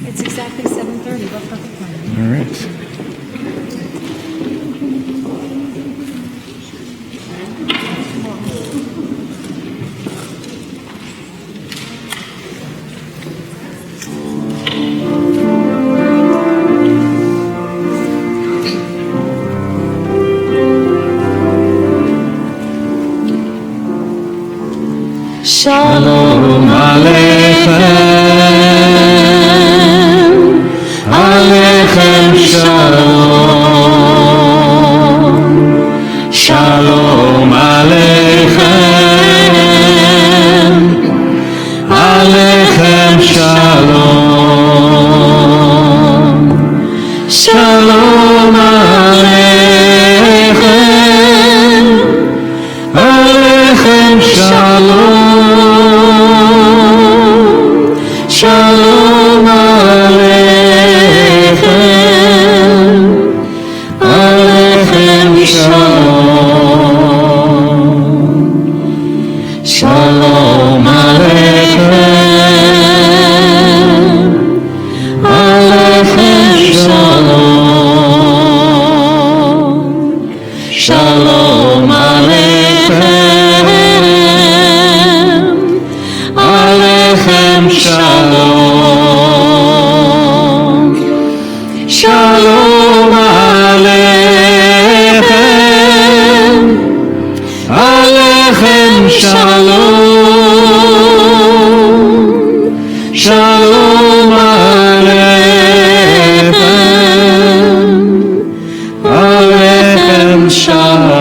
It's exactly 7:30. What perfect time. All right. Shalom Aleichem, Aleichem Shalom, Shalom Aleichem, Aleichem Shalom, Shalom Aleichem, Aleichem Shalom. Shalom Aleichem, Aleichem Shalom, Shalom Aleichem, Aleichem Shalom, Shalom Aleichem, Aleichem Shalom, Shalom Aleichem, Aleichem Shalom, Shalom Aleichem, Aleichem Shalom.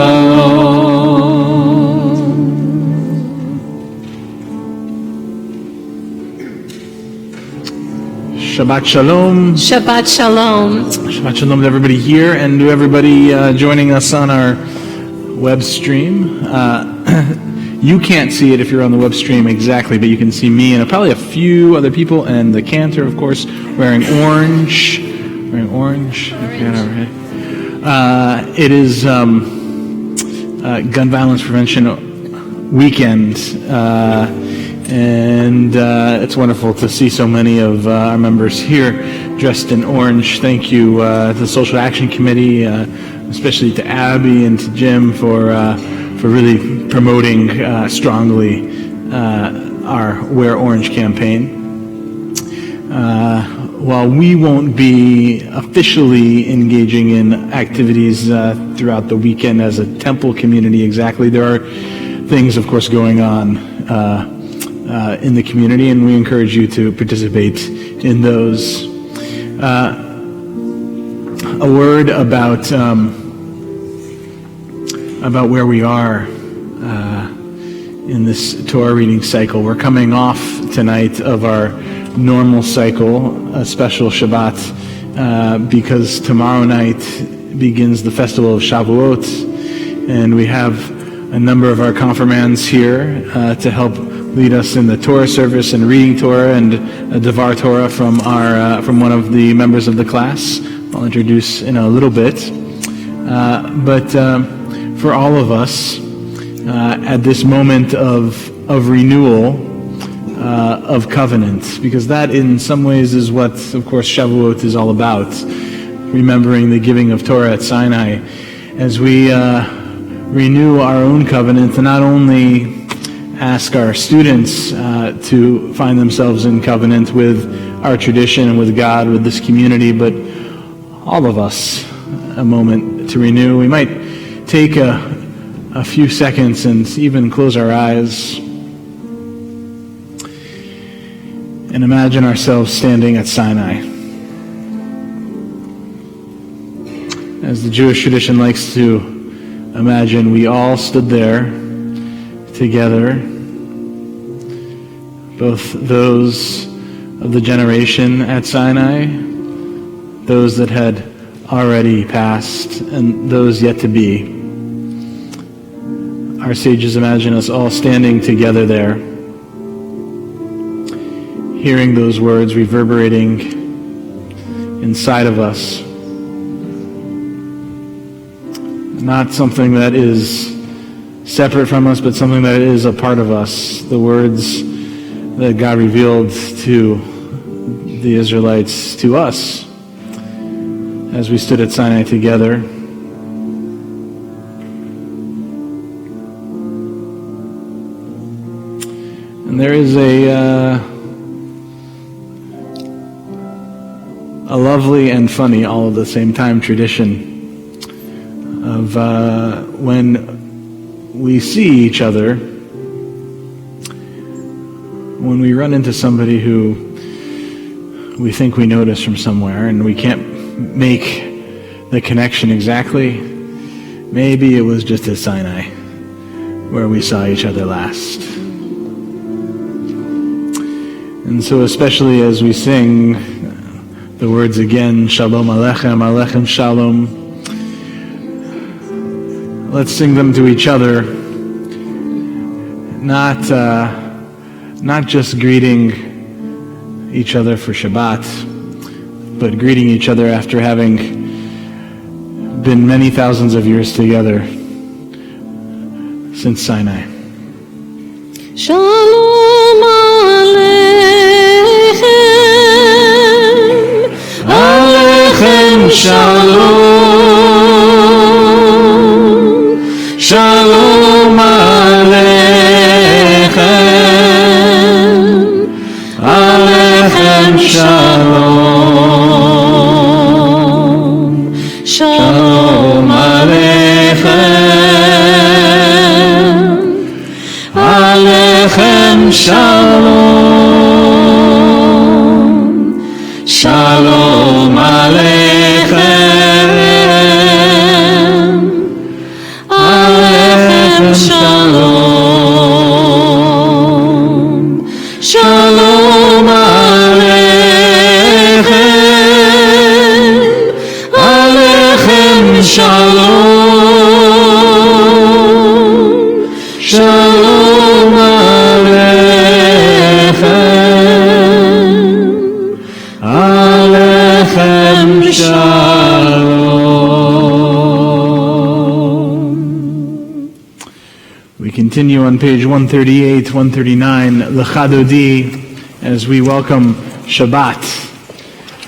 Shabbat Shalom. Shabbat Shalom. Shabbat Shalom to everybody here and to everybody joining us on our web stream. You can't see it if you're on the web stream exactly, but you can see me and probably a few other people, and the cantor, of course, wearing orange. Okay. It is Gun Violence Prevention Weekend, and it's wonderful to see so many of our members here dressed in orange. Thank you to the Social Action Committee, especially to Abby and to Jim for really promoting strongly our Wear Orange campaign. While we won't be officially engaging in activities throughout the weekend as a temple community exactly, there are things, of course, going on in the community, and we encourage you to participate in those. A word about where we are in this Torah reading cycle. We're coming off tonight of our normal cycle, a special Shabbat, because tomorrow night begins the festival of Shavuot, and we have a number of our confirmands here to help lead us in the Torah service and reading Torah and a Devar Torah from one of the members of the class. I'll introduce in a little bit. But for all of us, at this moment of renewal, of covenant, because that in some ways is what, of course, Shavuot is all about, remembering the giving of Torah at Sinai, as we renew our own covenant and not only ask our students to find themselves in covenant with our tradition and with God, with this community, but all of us a moment to renew. We might take a few seconds and even close our eyes and imagine ourselves standing at Sinai. As the Jewish tradition likes to imagine, we all stood there together, both those of the generation at Sinai, those that had already passed, and those yet to be. Our sages imagine us all standing together there, hearing those words reverberating inside of us. Not something that is separate from us, but something that is a part of us. The words that God revealed to the Israelites, to us, as we stood at Sinai together. And there is a lovely and funny, all at the same time, tradition of when we see each other, when we run into somebody who we think we notice from somewhere and we can't make the connection exactly. Maybe it was just at Sinai where we saw each other last. And so especially as we sing the words again, Shalom Alechem, Alechem Shalom, let's sing them to each other, not just greeting each other for Shabbat, but greeting each other after having been many thousands of years together since Sinai. Shalom Aleichem, Alechem Shalom, Shalom Aleichem, Alechem Shalom, Shalom Aleichem, Alechem Shalom, Shalom Aleichem, Alechem Shalom, Shalom Aleichem, Alechem Shalom, Shalom Aleichem, Alechem Shalom. We continue on page 138, 139, L'Chadodi, as we welcome Shabbat,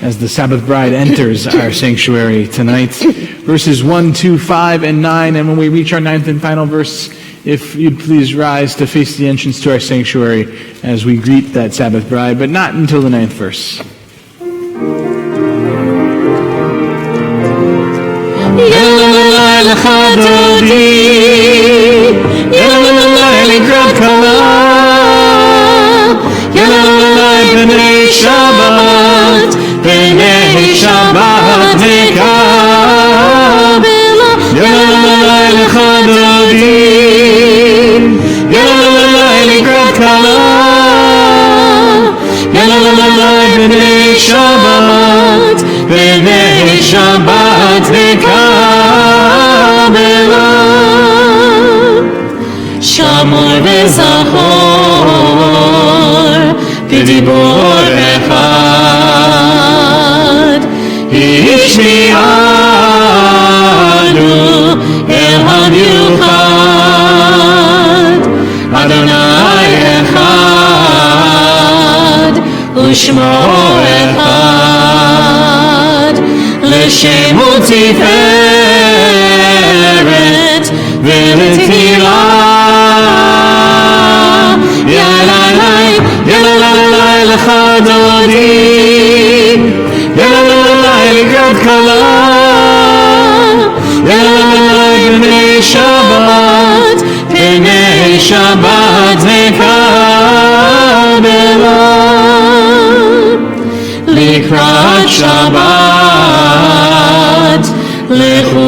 as the Sabbath bride enters our sanctuary tonight. Verses 1, 2, 5, and 9, and when we reach our ninth and final verse, if you'd please rise to face the entrance to our sanctuary as we greet that Sabbath bride, but not until the ninth verse. Shabbat v'kabela Shamor v'zachor v'dibor echad Hishmi'anu el hamiuchad Adonai echad Ushmo echad L'shem u'tiferet v'letila Yalalai, yalalai l'chadodi Yalalai l'grad kala Yalalai b'nei Shabbat v'kabela Likrat Shabbat Lechu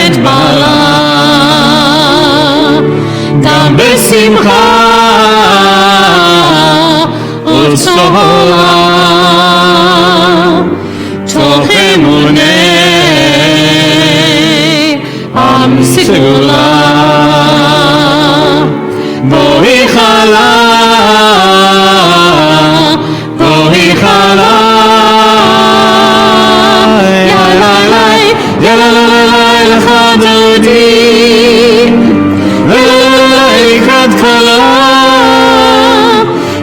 את בעלה, גם בשמחה וצהלה, תוך אמוני עם סגולה, בואי חלה, בואי חלה, יללי לך דודי, יללי לקראת כלה,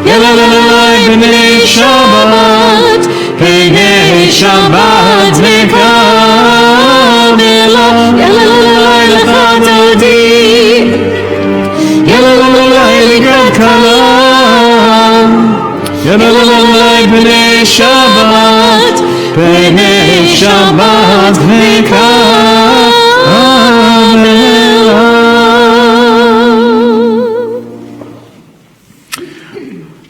יללי בני שבת, בני שבת מקבלה, יללי לך דודי, יללי לקראת כלה, יללי בני שבת, בני שבת מקבלה.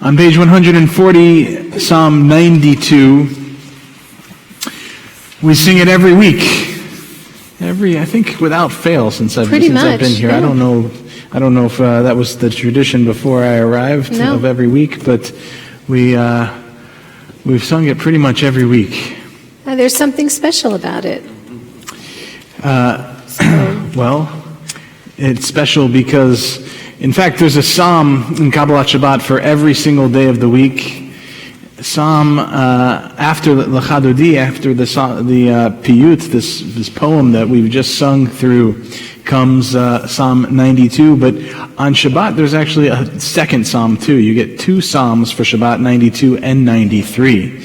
On page 140, Psalm 92, we sing it every week. I think without fail since I've been here. Yeah. I don't know if that was the tradition before I arrived of every week, but we've sung it pretty much every week. There's something special about it. Well, it's special because, in fact, there's a psalm in Kabbalat Shabbat for every single day of the week. Psalm after Lecha Dodi, after the Piyut, this poem that we've just sung through, comes Psalm 92. But on Shabbat, there's actually a second psalm too. You get two psalms for Shabbat, 92 and 93.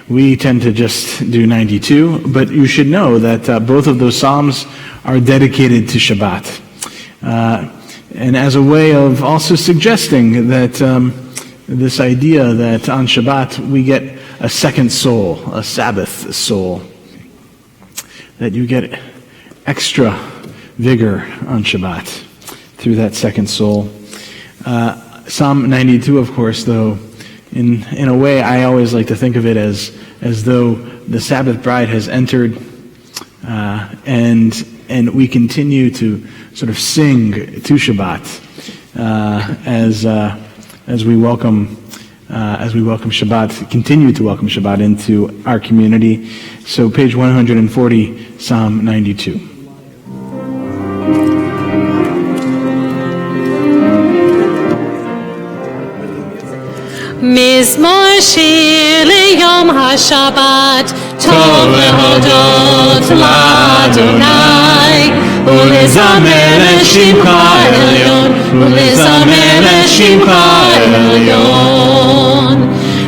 We tend to just do 92, but you should know that both of those psalms are dedicated to Shabbat. And as a way of also suggesting that this idea that on Shabbat we get a second soul, a Sabbath soul, that you get extra vigor on Shabbat through that second soul. Psalm 92, of course, though, in a way, I always like to think of it as though the Sabbath bride has entered, and we continue to sort of sing to Shabbat as we welcome Shabbat, continue to welcome Shabbat into our community. So, page 140, Psalm 92. מזמור שיר ליום השבת, טוב להודות לאדוני, ולזמר לשמך העליון, ולזמר לשמך העליון.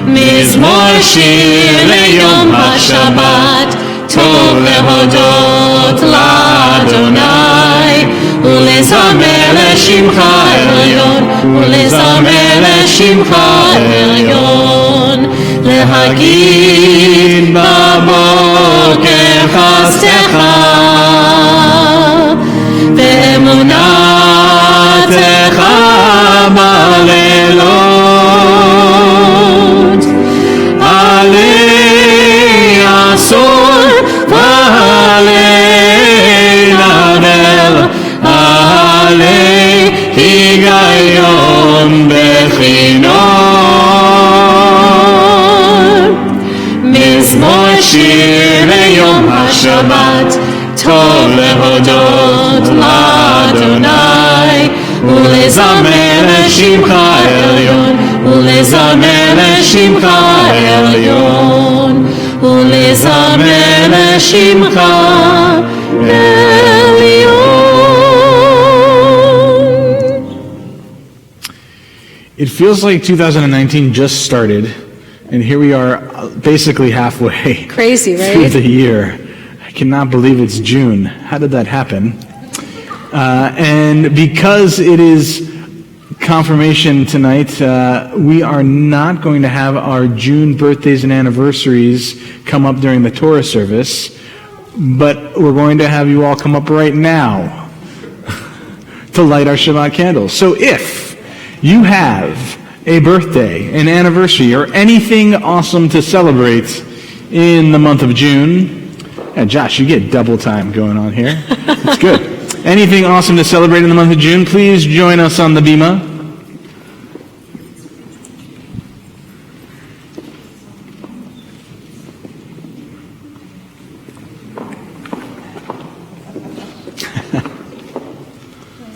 מזמור שיר ליום השבת, טוב להודות לאדוני, ולזמר לשמך העליון, ולזמר לשמך העליון. להגיד בבוקר חסדך, ואמונתך בלילות. עלי עשור ועלי נבל, עלי היגיון בכינור. מזמור שיר ליום השבת, טוב להודות לאדוני, ולזמר לשמך העליון, ולזמר לשמך העליון, ולזמר לשמך העליון. It feels like 2019 just started, and here we are basically halfway Crazy, right? through the year. I cannot believe it's June. How did that happen? And because it is confirmation tonight, we are not going to have our June birthdays and anniversaries come up during the Torah service, but we're going to have you all come up right now to light our Shabbat candles. So if you have a birthday, an anniversary, or anything awesome to celebrate in the month of June, Yeah, Josh, you get double time going on here. It's good. Anything awesome to celebrate in the month of June, please join us on the Bima.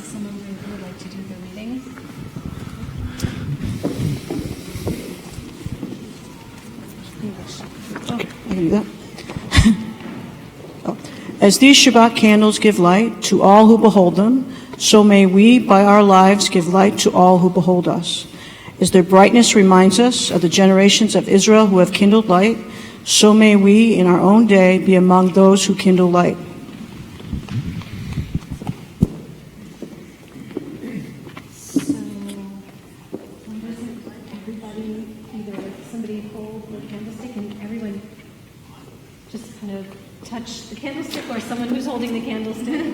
Someone would like to do the reading? I can do that. As these Shabbat candles give light to all who behold them, so may we, by our lives, give light to all who behold us. As their brightness reminds us of the generations of Israel who have kindled light, so may we, in our own day, be among those who kindle light. So, doesn't everybody, either somebody hold the candlestick and everyone just kind of touch the candlestick, or someone who's holding the candlestick?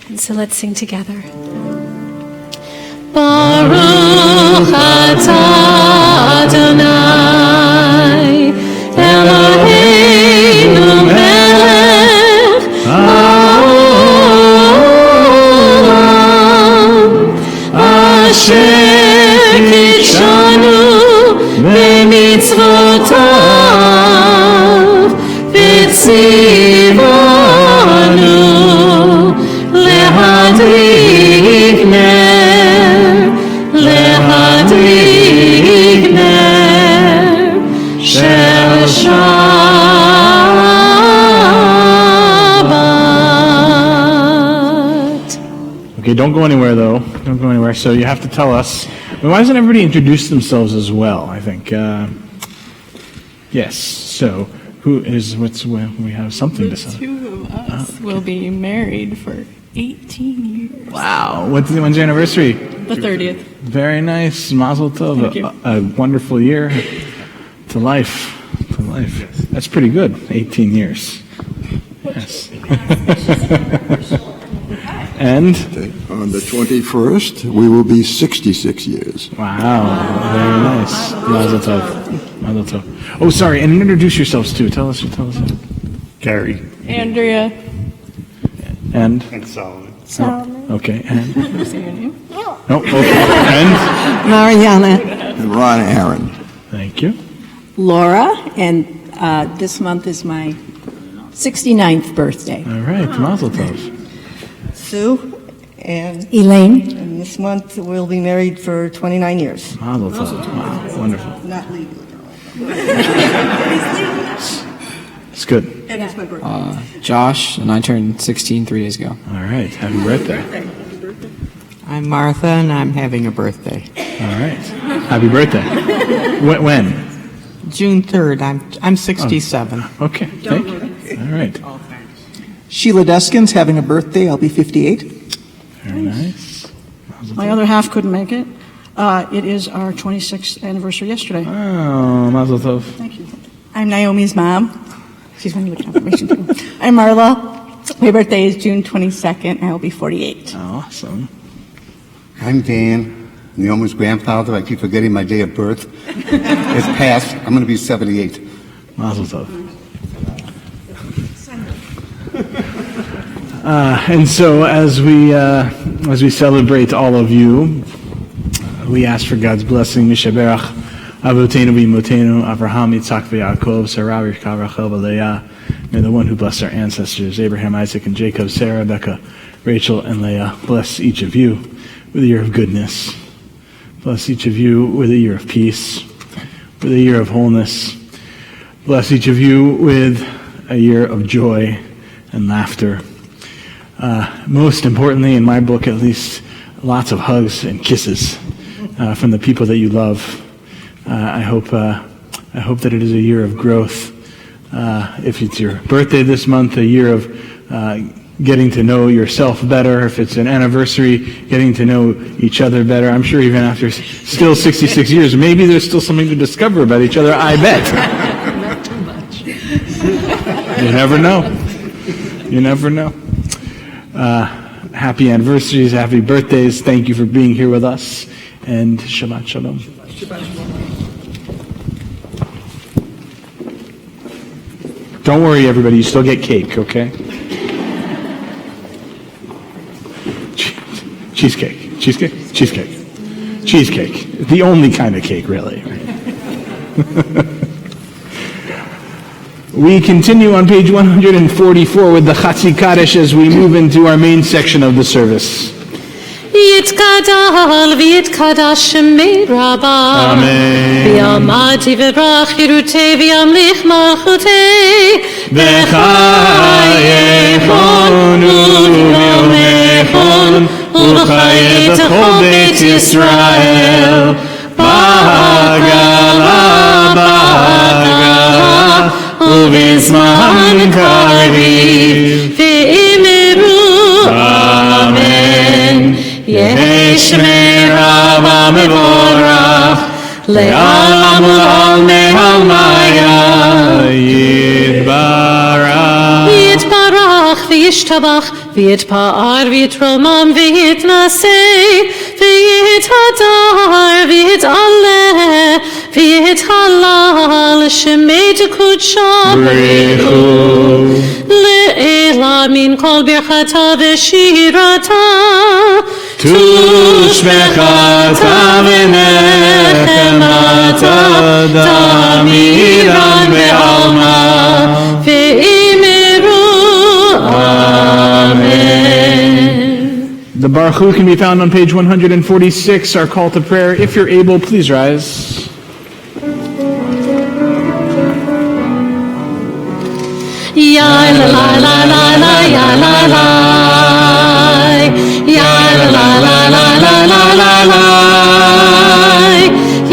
And so let's sing together. Baruch atah Adonai Eloheinu melech haolam asher kidshanu b'mitzvotav v'tzivanu להדליק נר של שבת. Okay, don't go anywhere though. Don't go anywhere. So you have to tell us. Why doesn't everybody introduce themselves as well? I think. Yes. So who is? We have something to say. Two of us will be married for 18 years. Wow. When's your anniversary? The 30th. Very nice. Mazel tov. Thank you. A wonderful year to life. To life. That's pretty good. 18 years. Yes. And? On the 21st, we will be 66 years. Wow. Very nice. Mazel tov. Mazel tov. Oh, sorry. And introduce yourselves too. Tell us. Gary. Andrea. And? And Solomon. Okay. And? Say your name. No. Okay. And? Mariana. And Ron Aaron. Thank you. Laura, and this month is my 69th birthday. All right. Mazel tov. Sue and Elaine. and this month we'll be married for 29 years. Mazel tov. Wow. Wonderful. Not legally. It's good. And it's my birthday. Josh, and I turned 16 3 days ago. All right. Happy birthday. I'm Martha, and I'm having a birthday. All right. Happy birthday. When? June 3rd. I'm 67. Okay. Thank you. All right. Sheila Deskin's having a birthday. I'll be 58. Very nice. My other half couldn't make it. It is our 26th anniversary yesterday. Oh, mazel tov. Thank you. I'm Naomi's mom. She's running with confirmation too. I'm Marla. My birthday is June 22nd. I'll be 48. Awesome. I'm Dan, Naomi's grandfather. I keep forgetting my day of birth. It's past. I'm going to be 78. Mazel tov. And so as we celebrate all of you, we ask for God's blessing. Mishaberach Avotenu v'Imotenu Avraham Yitzchak v'Yaakov Sarah Rivka Rachel v'Leah. May the one who blessed our ancestors Abraham, Isaac, and Jacob, Sarah, Rebecca, Rachel, and Leah, bless each of you with a year of goodness. Bless each of you with a year of peace, with a year of wholeness. Bless each of you with a year of joy and laughter. Most importantly, in my book at least, lots of hugs and kisses from the people that you love. I hope that it is a year of growth, if it's your birthday this month, a year of getting to know yourself better. If it's an anniversary, getting to know each other better. I'm sure even after still 66 years, maybe there's still something to discover about each other, I bet. Not too much. You never know. You never know. Happy anniversaries, happy birthdays. Thank you for being here with us. And Shabbat Shalom. Don't worry, everybody. You still get cake, okay? Cheesecake. Cheesecake? Cheesecake. Cheesecake. The only kind of cake, really. We continue on page 144 with the Chatzi Kaddish as we move into our main section of the service. יתגדל ויתקדש שמי רבה ויעמד ויברך חירותי וימליך מלכותי וחייכון וביומכון ולחיי בכל בית ישראל בגלה בגלה ובזמן קריב ואמרו אמן יהי שמי רבה מבורך לעולם ולעולמי עלמיה יתברך וישתבח ויתפאר ויתרומם ויתנשא ויתהדר ויתעלה ויתהלל שמי תקודשו בריחו לעילה מן כל ברכתה ושירתה תושבחתה ונחמתה תמירן בעלמה ואמרו Amen. The Baruch Hu can be found on page 146, our call to prayer. If you're able, please rise. Ya la la la la la ya la la ya la la la la la la la la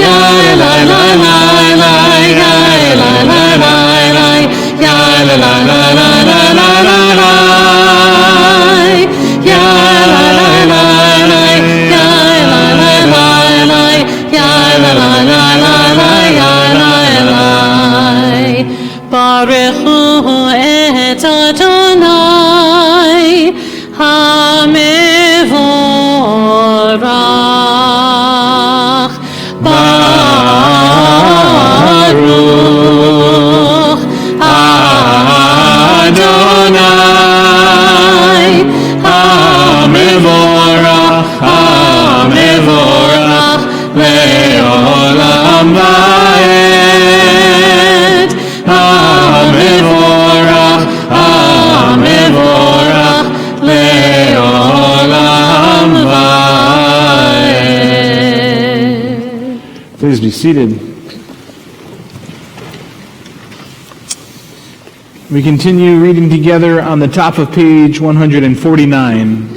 ya la la la la ya la la la la ya la la la la la la la la ya la la la la ya la la la la ya la la la la la ya la la Baruch Hu et Adonai HaMevorach Baruch Adonai HaMevorach HaMevorach Le'olam Va'ed HaMevorach HaMevorach Le'olam Va'ed. Please be seated. We continue reading together on the top of page 149.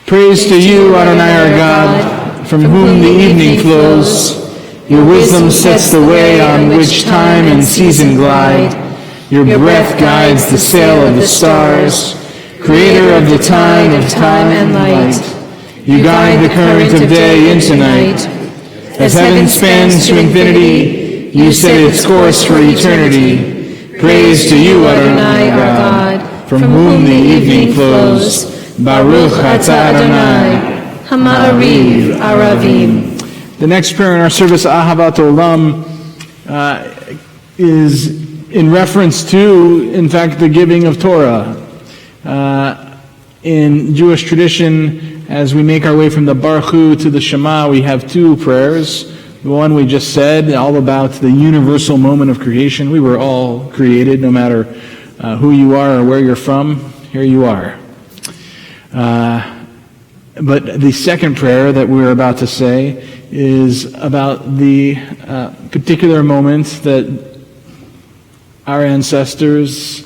Praise to you, Adonai our God, from whom the evening flows. Your wisdom sets the way on which time and season glide. Your breath guides the sail of the stars, creator of the time and light. You guide the current of day into night. As heaven spans to infinity, you set its course for eternity. Praise to you, Adonai our God, from whom the evening flows. Baruch atah Adonai, Hama'ariv Aravim. The next prayer in our service, Ahavat Olam, is in reference to, in fact, the giving of Torah. In Jewish tradition, as we make our way from the Baruch Hu to the Shema, we have two prayers. The one we just said, all about the universal moment of creation. We were all created, no matter who you are or where you're from. Here you are. But the second prayer that we're about to say is about the particular moment that our ancestors,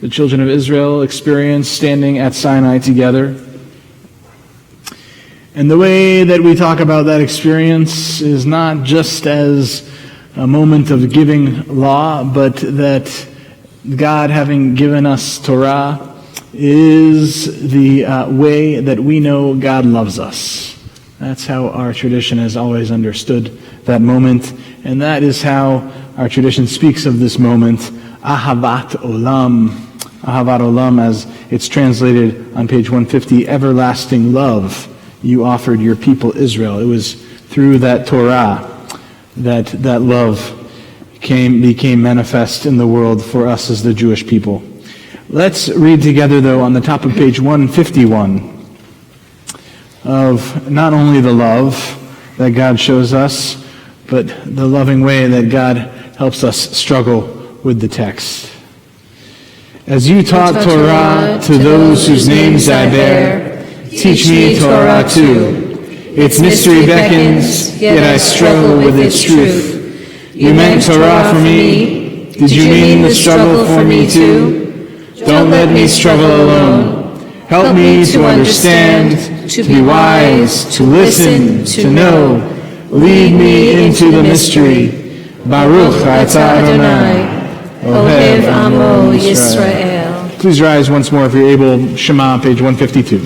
the children of Israel, experienced standing at Sinai together. And the way that we talk about that experience is not just as a moment of giving law, but that God, having given us Torah, is the way that we know God loves us. That's how our tradition has always understood that moment, and that is how our tradition speaks of this moment, Ahavat Olam. Ahavat Olam, as it's translated on page 150, everlasting love you offered your people Israel. It was through that Torah that love became manifest in the world for us as the Jewish people. Let's read together, though, on the top of page 151 of not only the love that God shows us, but the loving way that God helps us struggle with the text. As you taught Torah to those whose names I bear, teach me Torah too. Its mystery beckons, yet I struggle with its truth. You meant Torah for me. Did you mean the struggle for me too? Don't let me struggle alone. Help me to understand, to be wise, to listen, to know. Lead me into the mystery. Baruch atah Adonai, Ohev Amo Yisrael. Please rise once more if you're able. Shema, page 152.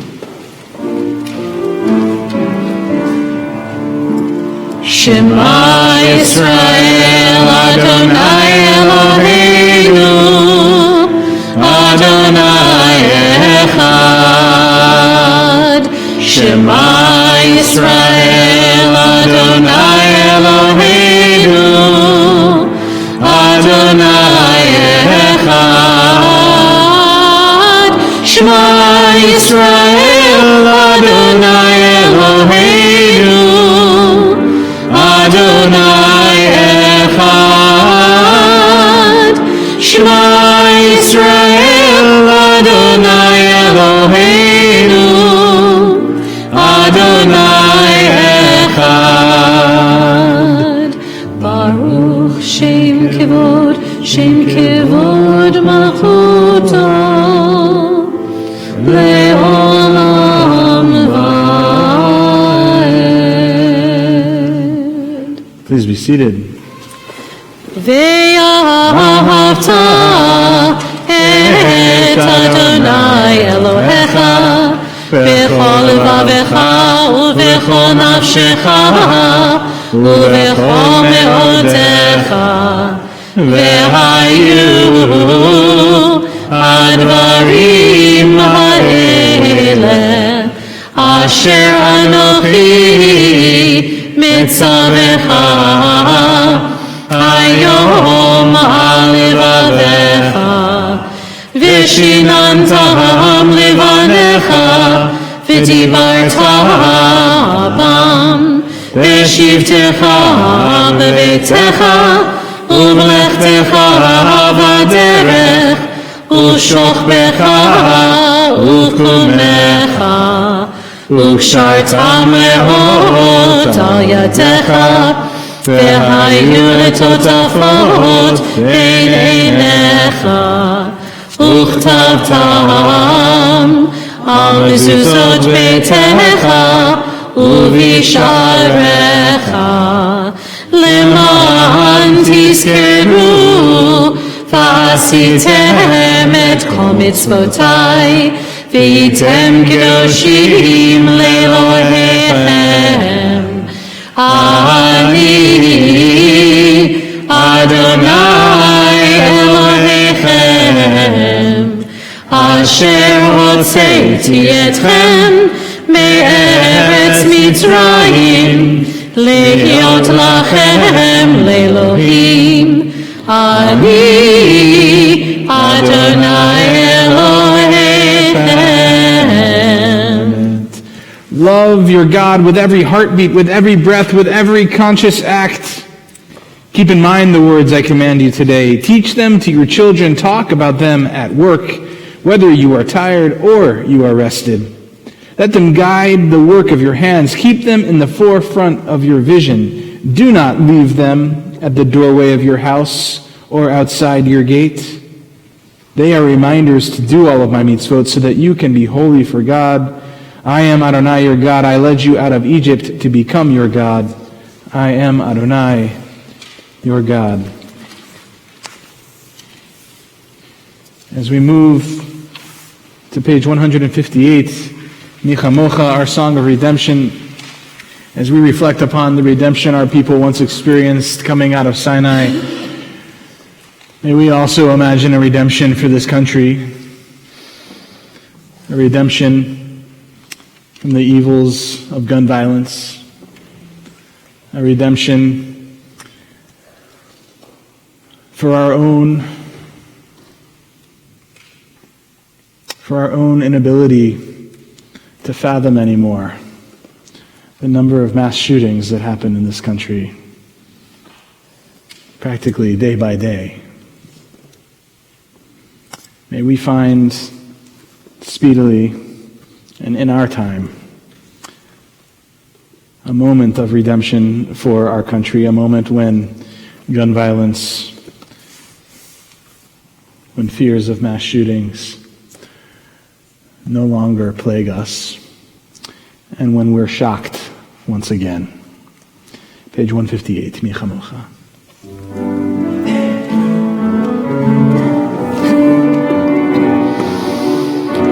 Shema Yisrael, Adonai Eloheinu, Adonai Echad. Shema Yisrael, Adonai Eloheinu, Adonai Echad. Shema Yisrael, Adonai Eloheinu, Adonai Echad. Shema Yisrael, Adonai Eloheinu, Adonai Echad. Baruch Shem Kevod Malchuto, Le'olam Va'ed. Please be seated. Ve'ahavta et Adonai Elohecha b'chol levavecha u'b'chol nafshecha u'b'chol me'odecha ve'hayu advarim ha'ele asher anochi mitzavecha Hayom ha'levavecha v'shinantam levanecha v'dibarta bam v'shivtecha b'beitecha u'mlechtecha b'derech u'shochbecha u'kumecha u'kshartam le'ot al yadecha והיו לטוטפות בין עיניך וכתבתם על מזוזות ביתך ובשעריך למען תזכרו ועשיתם את כל מצוותיי והייתם קדושים לאלוהיכם אני אדוני אלוהיכם אשר הוצאתי אתכם מארץ מצרים להיות לכם לאלוהים אני אדוני אלוהיכם. Love your God with every heartbeat, with every breath, with every conscious act. Keep in mind the words I command you today. Teach them to your children. Talk about them at work, whether you are tired or you are rested. Let them guide the work of your hands. Keep them in the forefront of your vision. Do not leave them at the doorway of your house or outside your gate. They are reminders to do all of my mitzvot so that you can be holy for God. I am Adonai your God. I led you out of Egypt to become your God. I am Adonai your God. As we move to page 158, Michamocha, our song of redemption, as we reflect upon the redemption our people once experienced coming out of Sinai, may we also imagine a redemption for this country, a redemption from the evils of gun violence, a redemption for our own inability to fathom anymore the number of mass shootings that happen in this country, practically day by day. May we find speedily and in our time a moment of redemption for our country, a moment when gun violence, when fears of mass shootings no longer plague us, and when we're shocked once again. Page 158, Michamocha.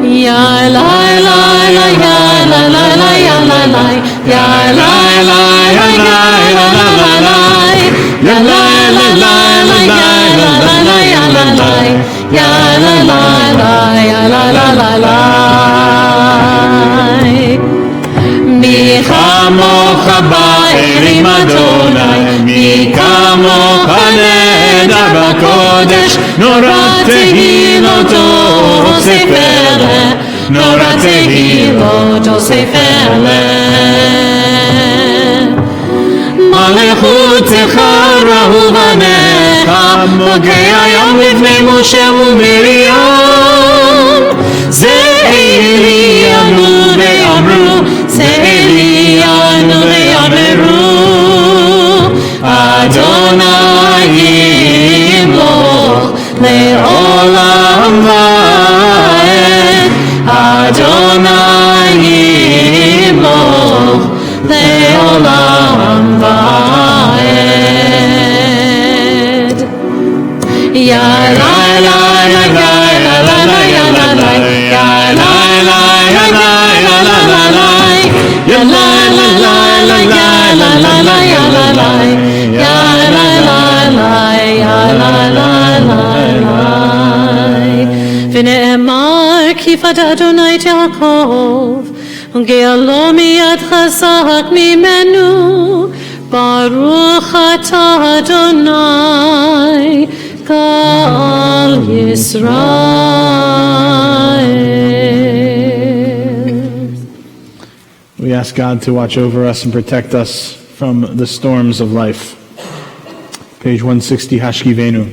Ya la la la ya la la la ya la la ya la la ya la la la la ya la la la ya la la la ya la la ya la la la ya la la la la mi chamocha ba'erim Adonai mi kamocha neder b'kodesh norat tehiloto sefere norat tehiloto sefere מלכותך ראו בניך מוגע יום לפני משה ומרים זה אלי אמרו ואמרו זה אלי אנו ואמרו אדוני ימלוך לעולם ועד אדוני ימלוך לעולם ועד יא לה לה לה לה לה לה יא לה לה יא לה לה יא לה לה לה לה יא לה לה לה לה יא לה לה לה יא לה לה יא לה לה לה יא לה לה לה ונאמר כי פדה אדוני את יעקב וגאלו מיד חזק ממנו ברוך אתה אדוני גאל ישראל. We ask God to watch over us and protect us from the storms of life. Page 160, Hashkivenu.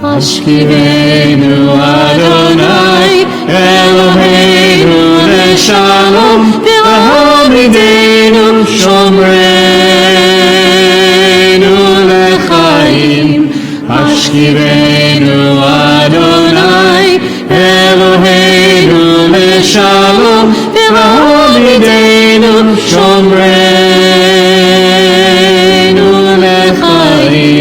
Hashkivenu Adonai Eloheinu leshalom v'hamidenu shomreinu lechaim Hashkivenu Adonai Eloheinu leshalom v'hamidenu shomreinu lechaim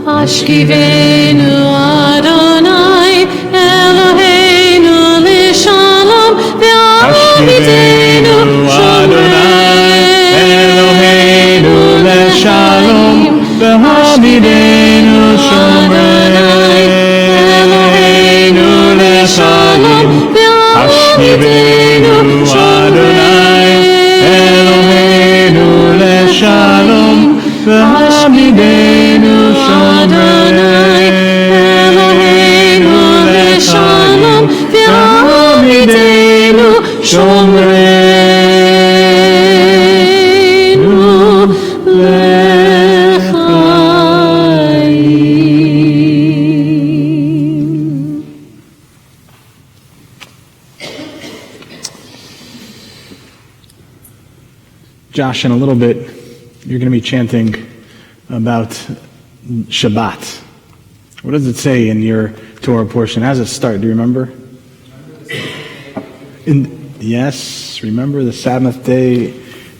Hashkivenu Adonai Eloheinu leshalom v'hamidenu Adonai Eloheinu leshalom v'hamidenu shomrei Eloheinu leshalom Hashkivenu Adonai Eloheinu leshalom Hashmidenu Adonai Eloheinu Leshalom V'Amidenu Shomreinu L'chaim. Josh, in a little bit, you're going to be chanting about Shabbat. What does it say in your Torah portion? How does it start? Do you remember? Yes, remember the Sabbath day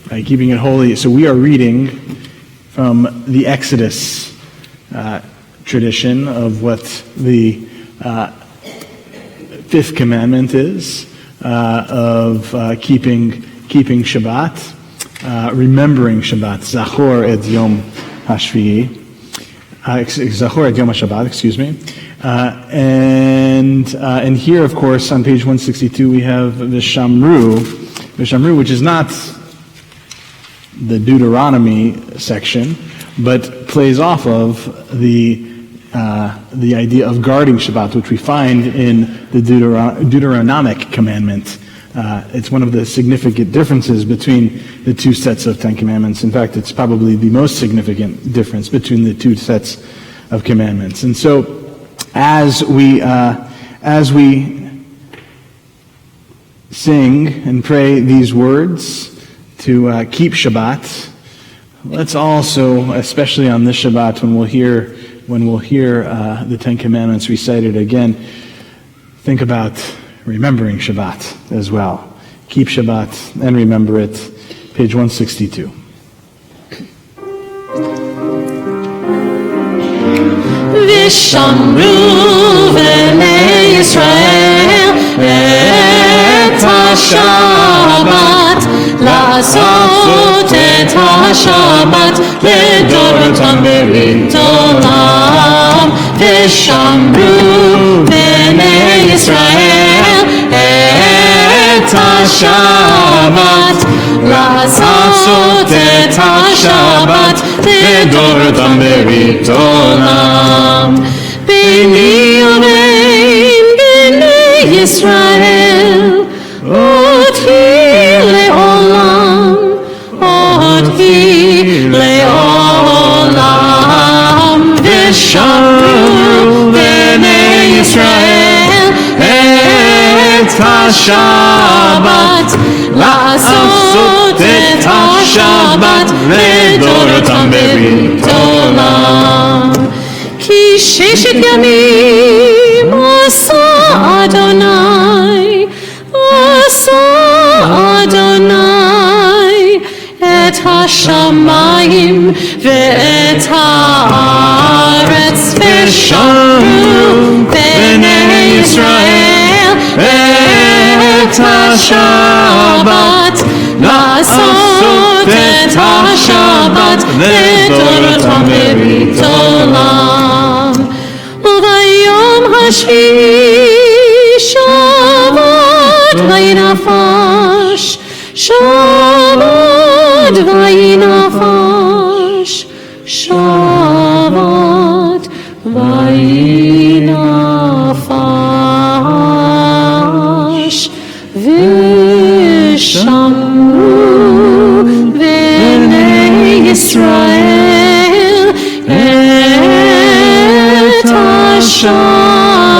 by keeping it holy. So we are reading from the Exodus tradition of what the fifth commandment is of keeping Shabbat. Remembering Shabbat, Zachor et Yom HaShvi'i, Zachor et Yom HaShabbat, excuse me. And here, of course, on page 162, we have Vishamru, which is not the Deuteronomy section, but plays off of the idea of guarding Shabbat, which we find in the Deuteronomic commandment. It's one of the significant differences between the two sets of Ten Commandments. In fact, it's probably the most significant difference between the two sets of commandments. And so, as we sing and pray these words to keep Shabbat, let's also, especially on this Shabbat, when we'll hear the Ten Commandments recited again, think about remembering Shabbat as well. Keep Shabbat and remember it. Page 162. Vishamru v'nei Yisrael et ha-Shabbat la'asot et ha-Shabbat לדורותם ברית עולם ושמרו בני ישראל את השבת לעשות את השבת לדורותם ברית עולם ביני ובין בני ישראל עוד היא לעולם עוד היא לעולם ושמרו בני ישראל את השבת לעשות את השבת לדורותם ברית עולם כי ששת ימים עשה אדוני את השמיים ואת הארץ ושמרו בני ישראל את השבת לעשות את השבת לדורותם ברית עולם וביום השביעי שבת וינפש שבת וינפש שבת וינפש ושמרו בני ישראל את השבת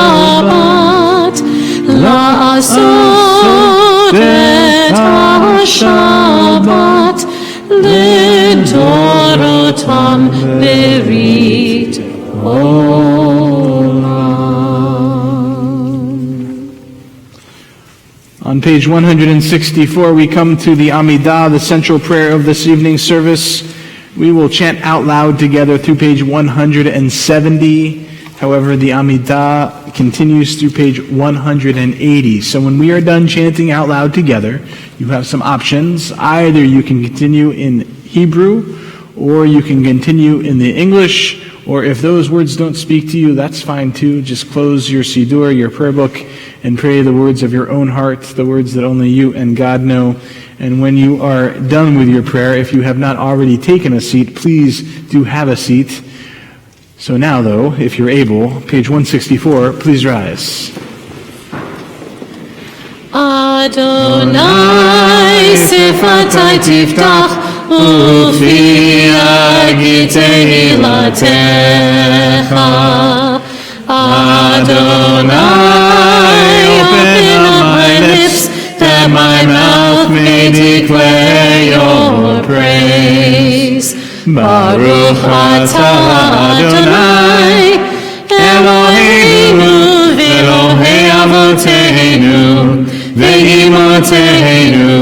לעשות את השבת לדורותם ברית עולם. On page 164, we come to the Amidah, the central prayer of this evening's service. We will chant out loud together through page 170. However, the Amidah continues through page 180. So when we are done chanting out loud together, you have some options. Either you can continue in Hebrew, or you can continue in the English Or if those words don't speak to you, that's fine too. Just close your Siddur, your prayer book, and pray the words of your own heart, the words that only you and God know. And when you are done with your prayer, if you have not already taken a seat, please do have a seat. So now, though, if you're able, page 164, please rise. Adonai sifatai tiftach ufi agi tehilatecha. Adonai, open up my lips, that my mouth may declare your praise. Baruch atah Adonai, Eloheinu v'Elohei avoteinu v'imotenu,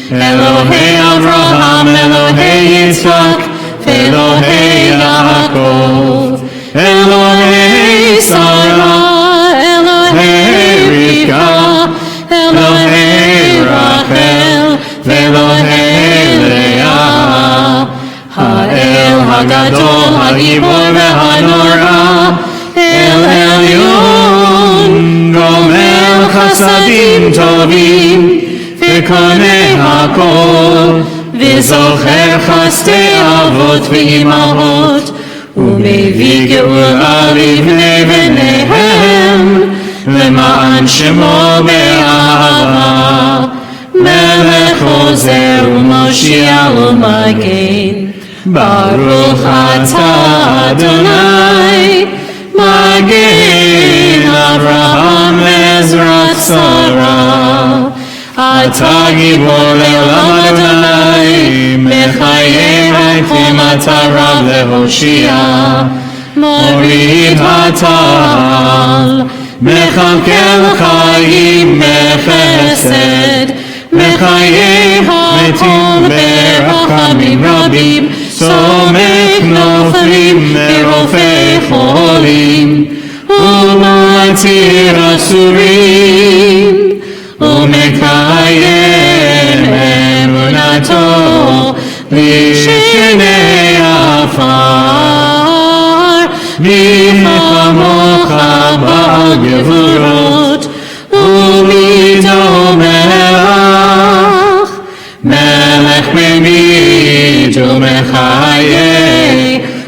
Elohei Avraham, Elohei Yitzchak, v'Elohei Yaakov, Elohei Sarah, Elohei Rivka, Elohei Rachel, v'Elohei Leah, Ha'el Hagadol, Ha'gibor v'Hanora, El Elyon, Gomel Chasadim Tovim, V'koneh Hakol, V'zocher Chastei Avot v'Imahot, U'mevii Geula livnei bneihem, L'ma'an Shemo be'ahava, Melech Ozer u'Moshiach u'Magen, Baruch atah Adonai, Magen Avraham Ezrat Sarah, Atah Gibor le'olam Adonai, Mechayeh hakim atah Rav le'Hoshia, Morid hatal, Mechalkel chayim bechesed, Mechayeh hametim berachamim rabim, Somek noflim merofei cholim, Umatir asurim, Umekayem emunato, Lishenei afar, Michamocha ba'al gevurot, Umido melach, Melech memid umechayeh,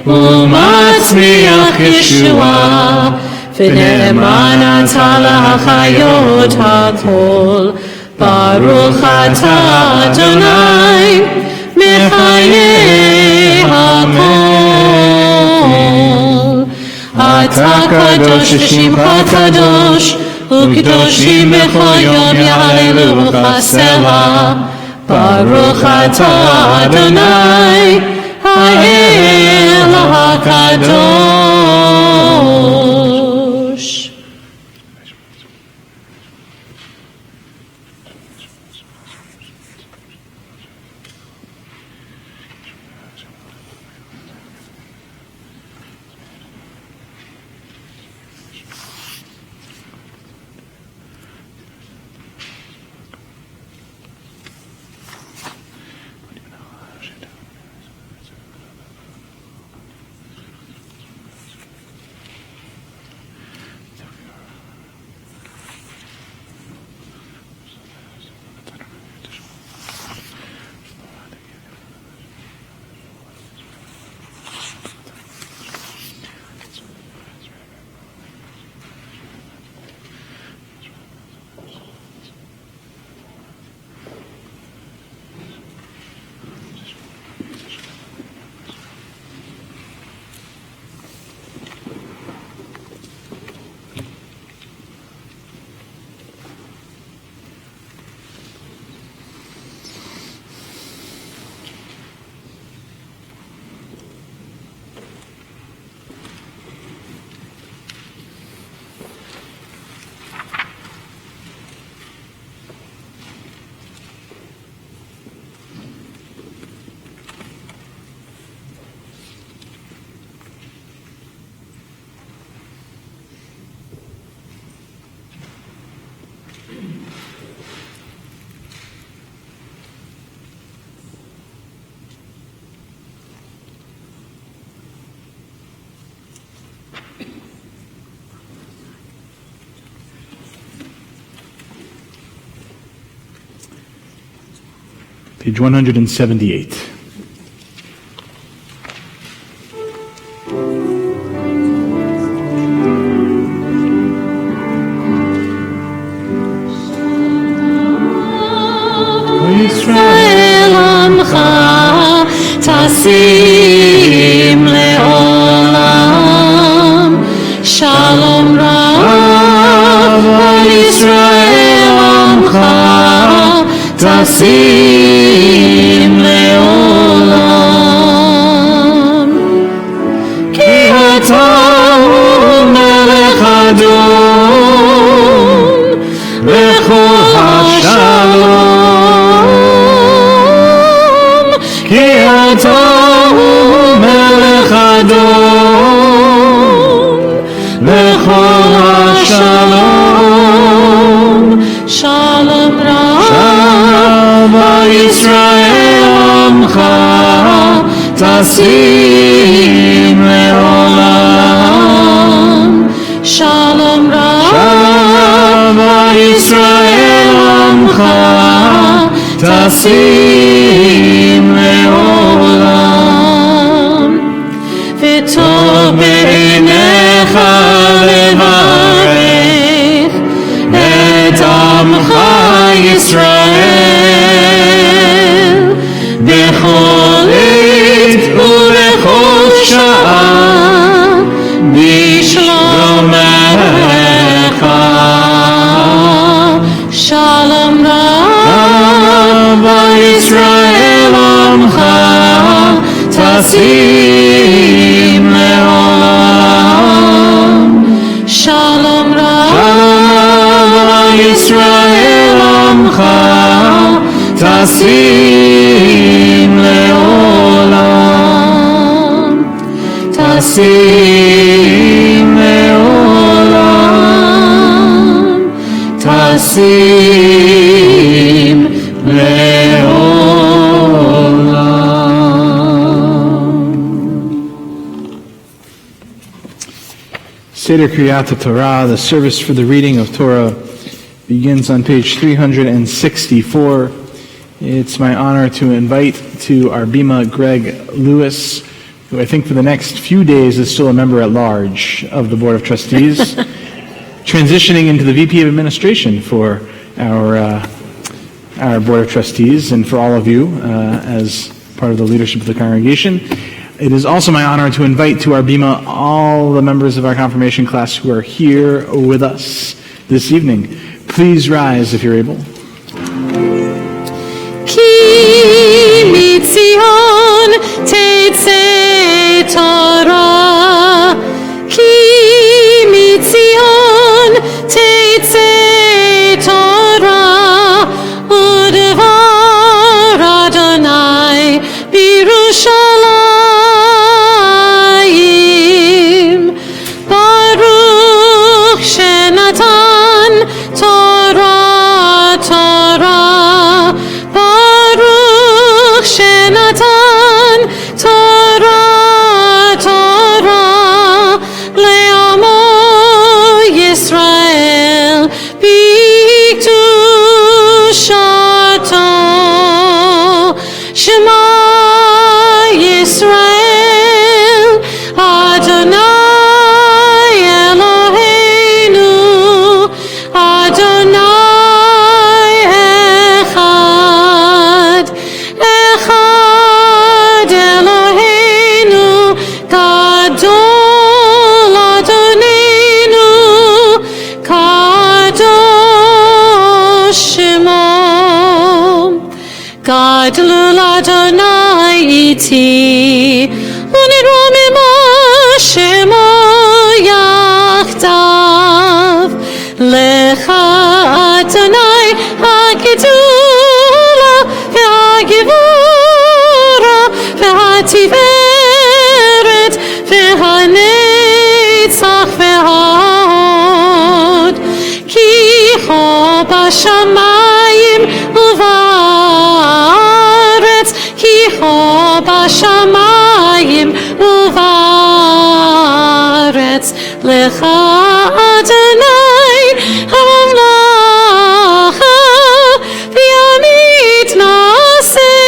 Umatzmiach Yeshua, V'ne'eman atah la'achayot hakol, Baruch atah Adonai, Mechayeh hakol. Atah kadosh v'shimcha kadosh, U'kedoshim b'chol yom yahalelucha selah. Baruch atah Adonai, Ha'el HaKadosh. page 178. ישראל עמך תשים לעולם שלום רב על ישראל עמך תשים לעולם כי אתה הוא מלך אדון בכל השלום כי אתה הוא מלך אדון בכל השלום שלום רב על ישראל עמך תשים לעולם שלום רב על ישראל עמך תשים לעולם וטוב בעיניך לברך את עמך ישראל בכל עת ובכל שעה בשלומך שלום רב על ישראל עמך תשים לעולם שלום רב על ישראל עמך תשים לעולם תשים לעולם תשים Seder Kriyat Torah, the service for the reading of Torah, begins on page 364. It's my honor to invite to our Bima Greg Lewis, who I think for the next few days is still a member at large of the Board of Trustees, transitioning into the VP of Administration for our Board of Trustees and for all of you as part of the leadership of the congregation. It is also my honor to invite to our Bima all the members of our confirmation class who are here with us this evening. Please rise if you're able. Ki mitzion teitze Torah, ki mitzion teitze Torah, udvar Adonai b'Yerushalayim, Baruch shenatan Torah, Torah, Baruch shenatan Torah, Torah, le'amo Yisrael b'kedushato, Shema Yisrael, Adonai Eloheinu, Adonai Echad, Echad Eloheinu, Gadol Adonenu, Kadosh Shemo, Gadlul Adonai iti, Uniromima Shemo yachdav, Lecha Adonai hagedula, Ve'hagevura, Ve'hativeret, Ve'hanetzach, Ve'hahod, Ki ho b'shamayim uvaretz, Ki ho b'shamayim uvaretz, Lecha Adonai hamamlacha, V'yamit na'aseh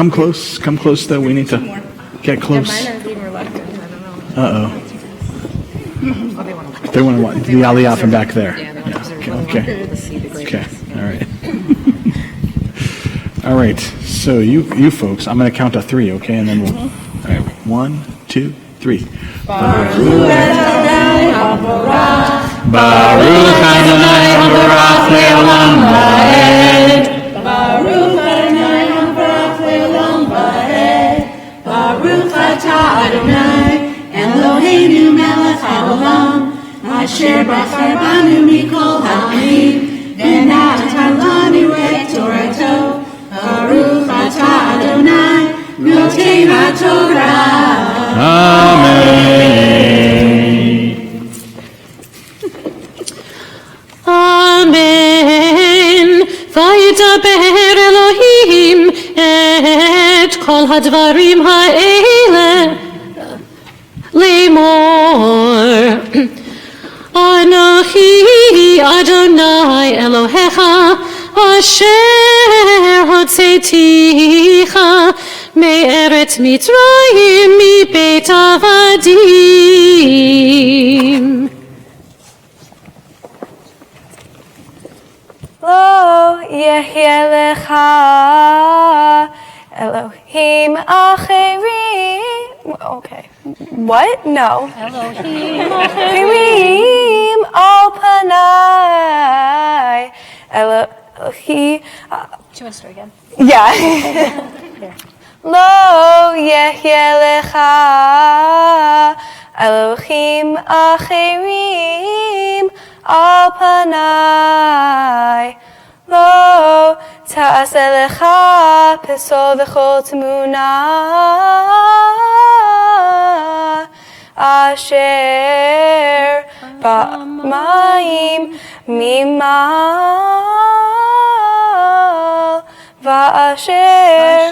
Come close though. We need to get close. Mine are being reluctant. I don't know. Uh-oh. They want to watch the Aliyah from back there. Yeah, they want to observe. Okay. To see the Okay. greatness. All right. All right. So you folks, I'm going to count to 3, okay? And then we'll. All right. 1, 2, 3. Baruch Adonai Habarach Le'olam Va'ed. Baruch Adonai Habarach Le'olam Va'ed. Baruch Atah Adonai Eloheinu Melech HaOlam Asher Bachar Banu Mikol Ha'amim V'natan Lanu et Torato. Baruch Atah Adonai Notei HaTorah. Amen. Vayidaber Elohim et kol hadvarim ha'ele lemor. Anochi Adonai Elohecha asher hotzeiticha me'eretz Mitzrayim mi beit avadim. Lo yehye lecha Elohim acherim. Okay. What? No. Elohim al panai. Elohim. Do you want to start again? Yeah. Lo yehye lecha Elohim acherim al panai. Lo ta'aseh lecha pesol v'chol temunah asher ba'mayim mimal va'asher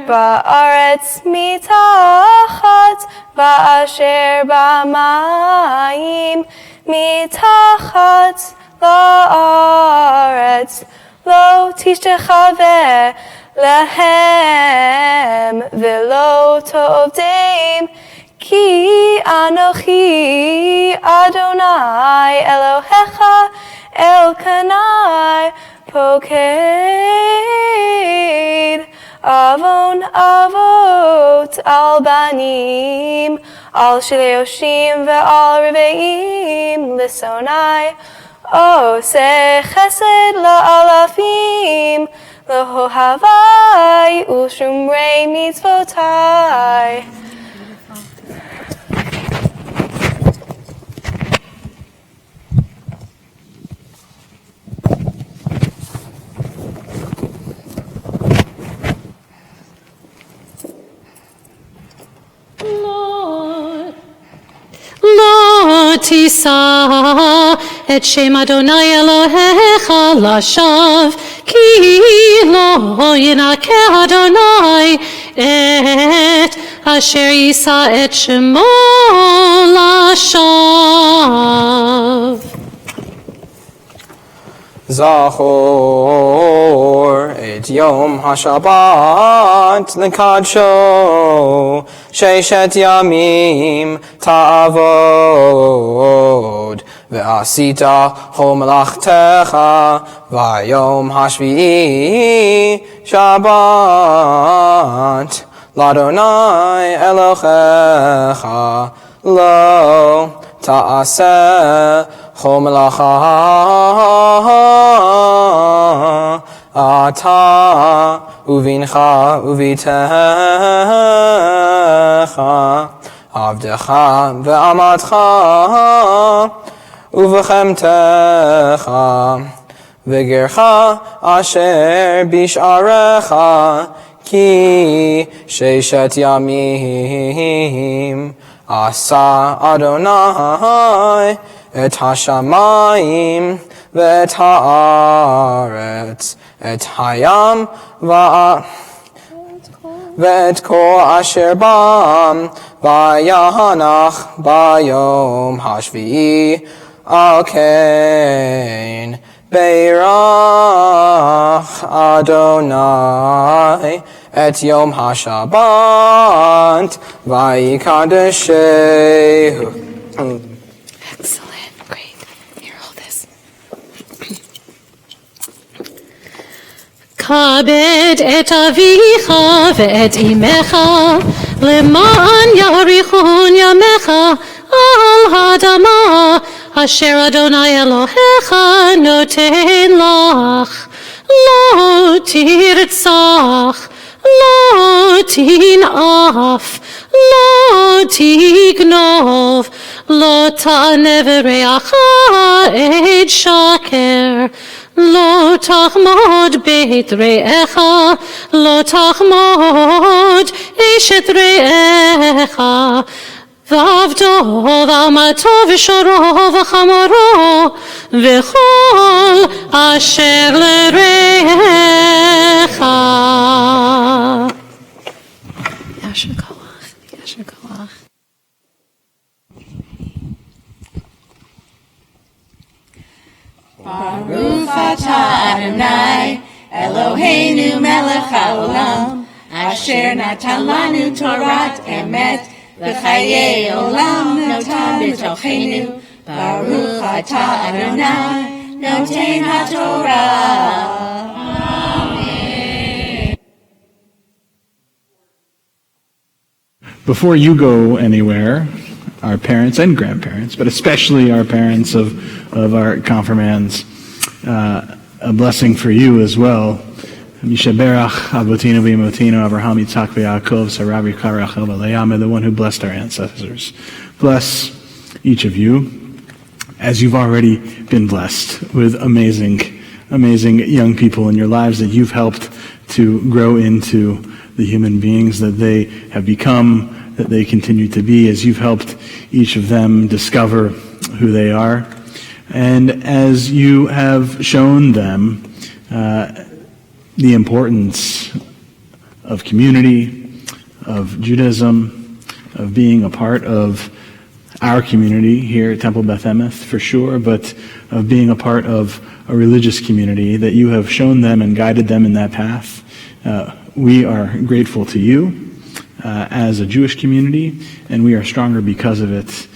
ba'aretz mitachat va'asher ba'mayim mitachat la'aretz lo tishtechaveh lehem v'lo tovdeim ki anochi Adonai Elohecha Elkanai poked avon avot al banim al shleoshim ve'al reveim lisonai oseh chesed la'alafim lohavai u'shumrei mitzvotai. Lo tisa et shem Adonai Elohecha lashav ki lo yinakeh Adonai et asher yisa et shemo lashav. Zachor et Yom HaShabbat lekadsho Sheishet Yamim ta'avod ve'asita chol melachtecha vayom hashvi'i Shabbat l'Adonai Elohecha lo ta'aseh chol melacha ata uvincha uvitecha avdecha ve'amatcha uvechemtecha vegercha asher bish'arecha ki sheishet yamim asa Adonai et hashamayim ve'et haaretz et hayam ve'et kol asher bam vayahanach bayom hashvi'i al ken Beirach Adonai et Yom HaShabbat Vayikadeshehu. Excellent. Great. Here, hold this. Kabed et avicha ve'et imecha leman yarichun yamecha al hadama asher Adonai Elohecha noten lach lo tirtzach lo tin'af lo tignov lo ta'aneh v'reacha et shaker lo tachmod beit re'echa lo tachmod eshet re'echa ועבדו ואמתו ושורו וחמורו וכל אשר לרעך. יישר כוח, יישר כוח. Baruch atah Adonai Eloheinu melech haolam asher natan lanu Torat emet v'chayei olam notam b'tochenu Baruch atah Adonai noten haTorah. Before you go anywhere, our parents and grandparents, but especially our parents of our confirmands, a blessing for you as well. Mishaberach Avotinu v'Imotinu Avraham Yitzhak v'Yaakov Sarah Rivka Rachel v'Leah, the one who blessed our ancestors. Bless each of you as you've already been blessed with amazing young people in your lives that you've helped to grow into the human beings that they have become, that they continue to be, as you've helped each of them discover who they are. And as you have shown them the importance of community, of Judaism, of being a part of our community here at Temple Beth Emeth for sure, but of being a part of a religious community, that you have shown them and guided them in that path. We are grateful to you as a Jewish community, and we are stronger because of it.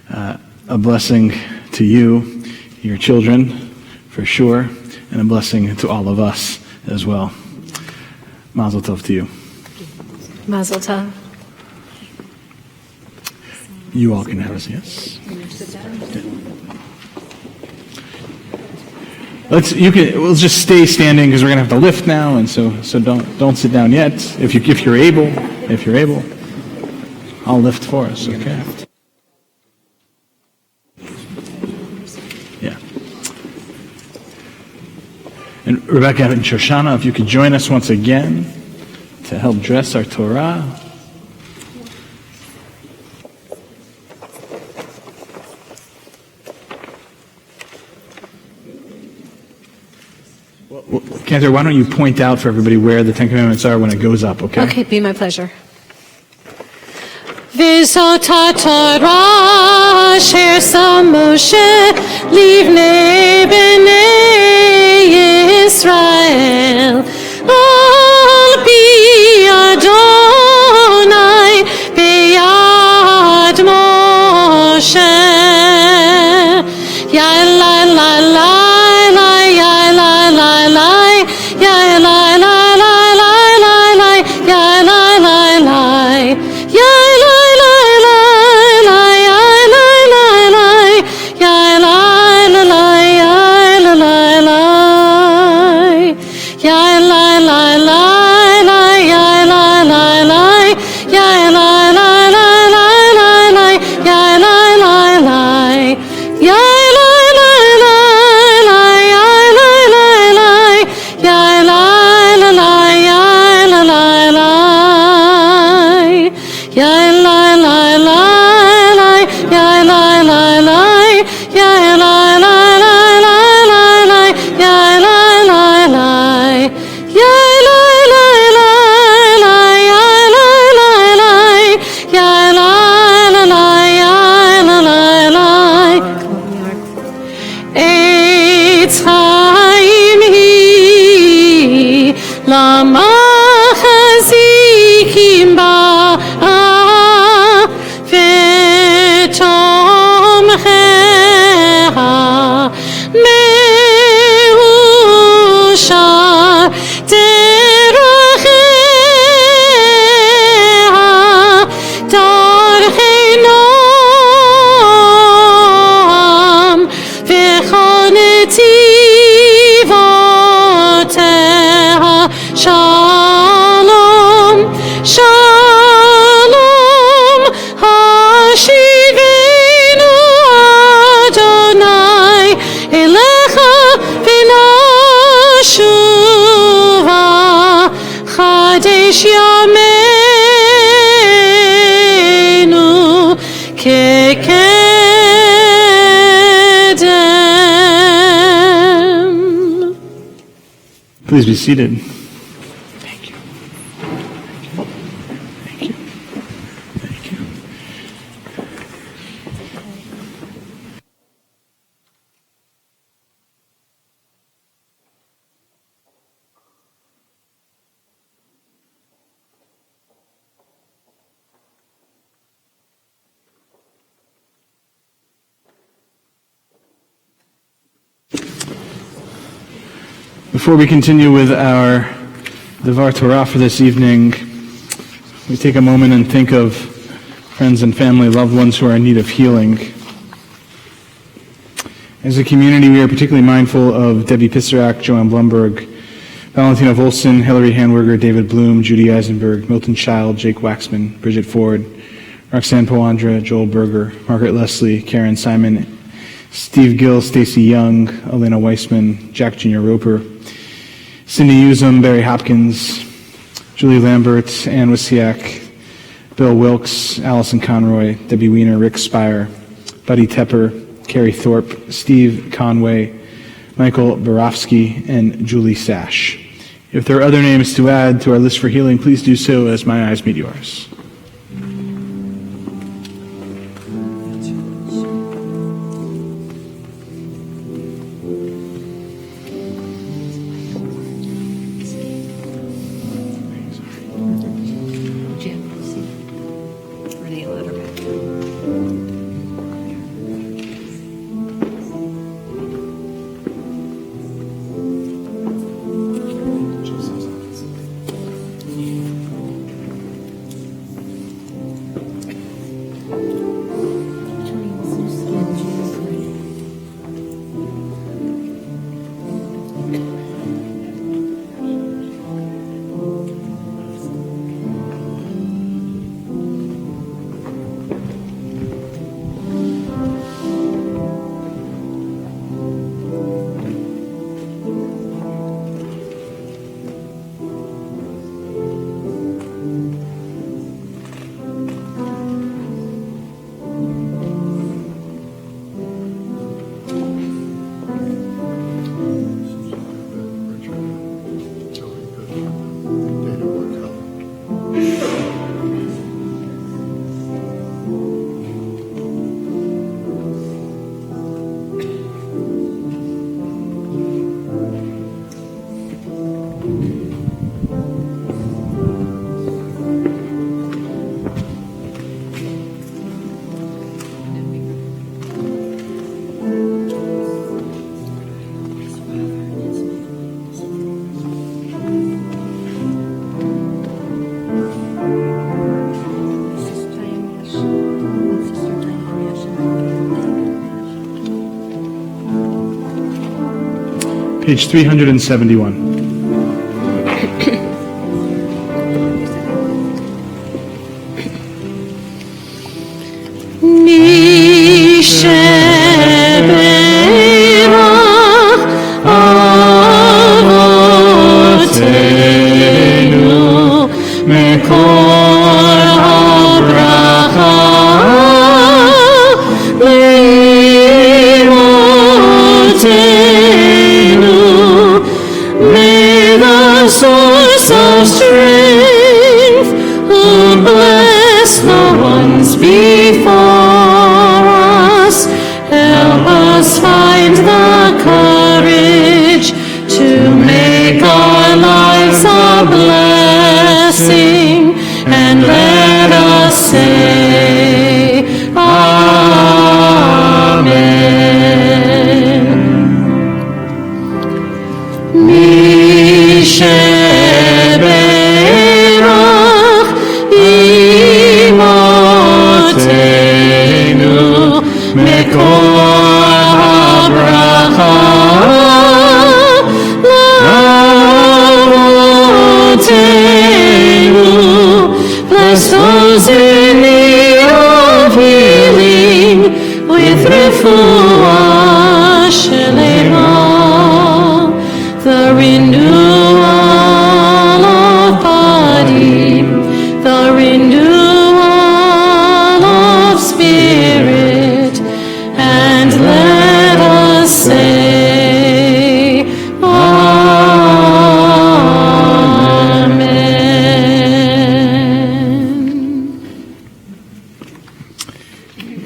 A blessing to you, your children, for sure, and a blessing to all of us as well. Mazel tov to you. Mazel tov. You all can have us, yes? We'll just stay standing because we're gonna have to lift now, and so don't sit down yet. If you're able, I'll lift for us. Okay. Yeah. And Rebecca and Shoshana, if you could join us once again to help dress our Torah. Cantor, why don't you point out for everybody where the Ten Commandments are when it goes up, okay? Okay, be my pleasure. V'zot haTorah asher sam Moshe livnei bnei Yisrael al pi Adonai beyad Moshe Ya'alai la la la ya'alai la la ya'alai la la la la la ya'alai la la ya'alai la la la ya'alai la la ya'alai la la Please be seated. Thank you. Thank you. Thank you. Before we continue with our Devar Torah for this evening, we take a moment and think of friends and family, loved ones who are in need of healing. As a community, we are particularly mindful of Debbie Pissarak, Joanne Blumberg, Valentina Volson, Hillary Hanwerger, David Bloom, Judy Eisenberg, Milton Child, Jake Waxman, Bridget Ford, Roxanne Poandra, Joel Berger, Margaret Leslie, Karen Simon, Steve Gill, Stacy Young, Elena Weissman, Jack Jr. Roper, Cindy Usum, Barry Hopkins, Julie Lambert, Ann Wisiak, Bill Wilkes, Allison Conroy, Debbie Weiner, Rick Spire, Buddy Tepper, Carrie Thorpe, Steve Conway, Michael Borofsky, and Julie Sash. If there are other names to add to our list for healing, please do so as my eyes meet yours. Page 371. Say, Amen.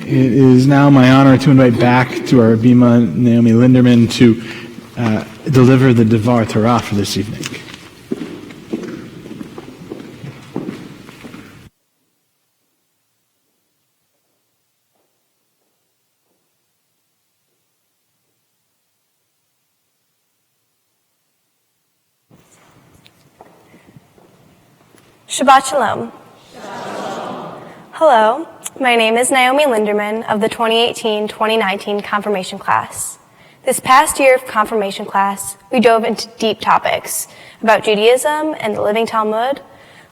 It is now my honor to invite back to our Bima Naomi Linderman to deliver the Devar Torah for this evening. Shabbat Shalom. Hello, my name is Naomi Linderman of the 2018-2019 confirmation class. This past year of confirmation class, we dove into deep topics about Judaism and the Living Talmud,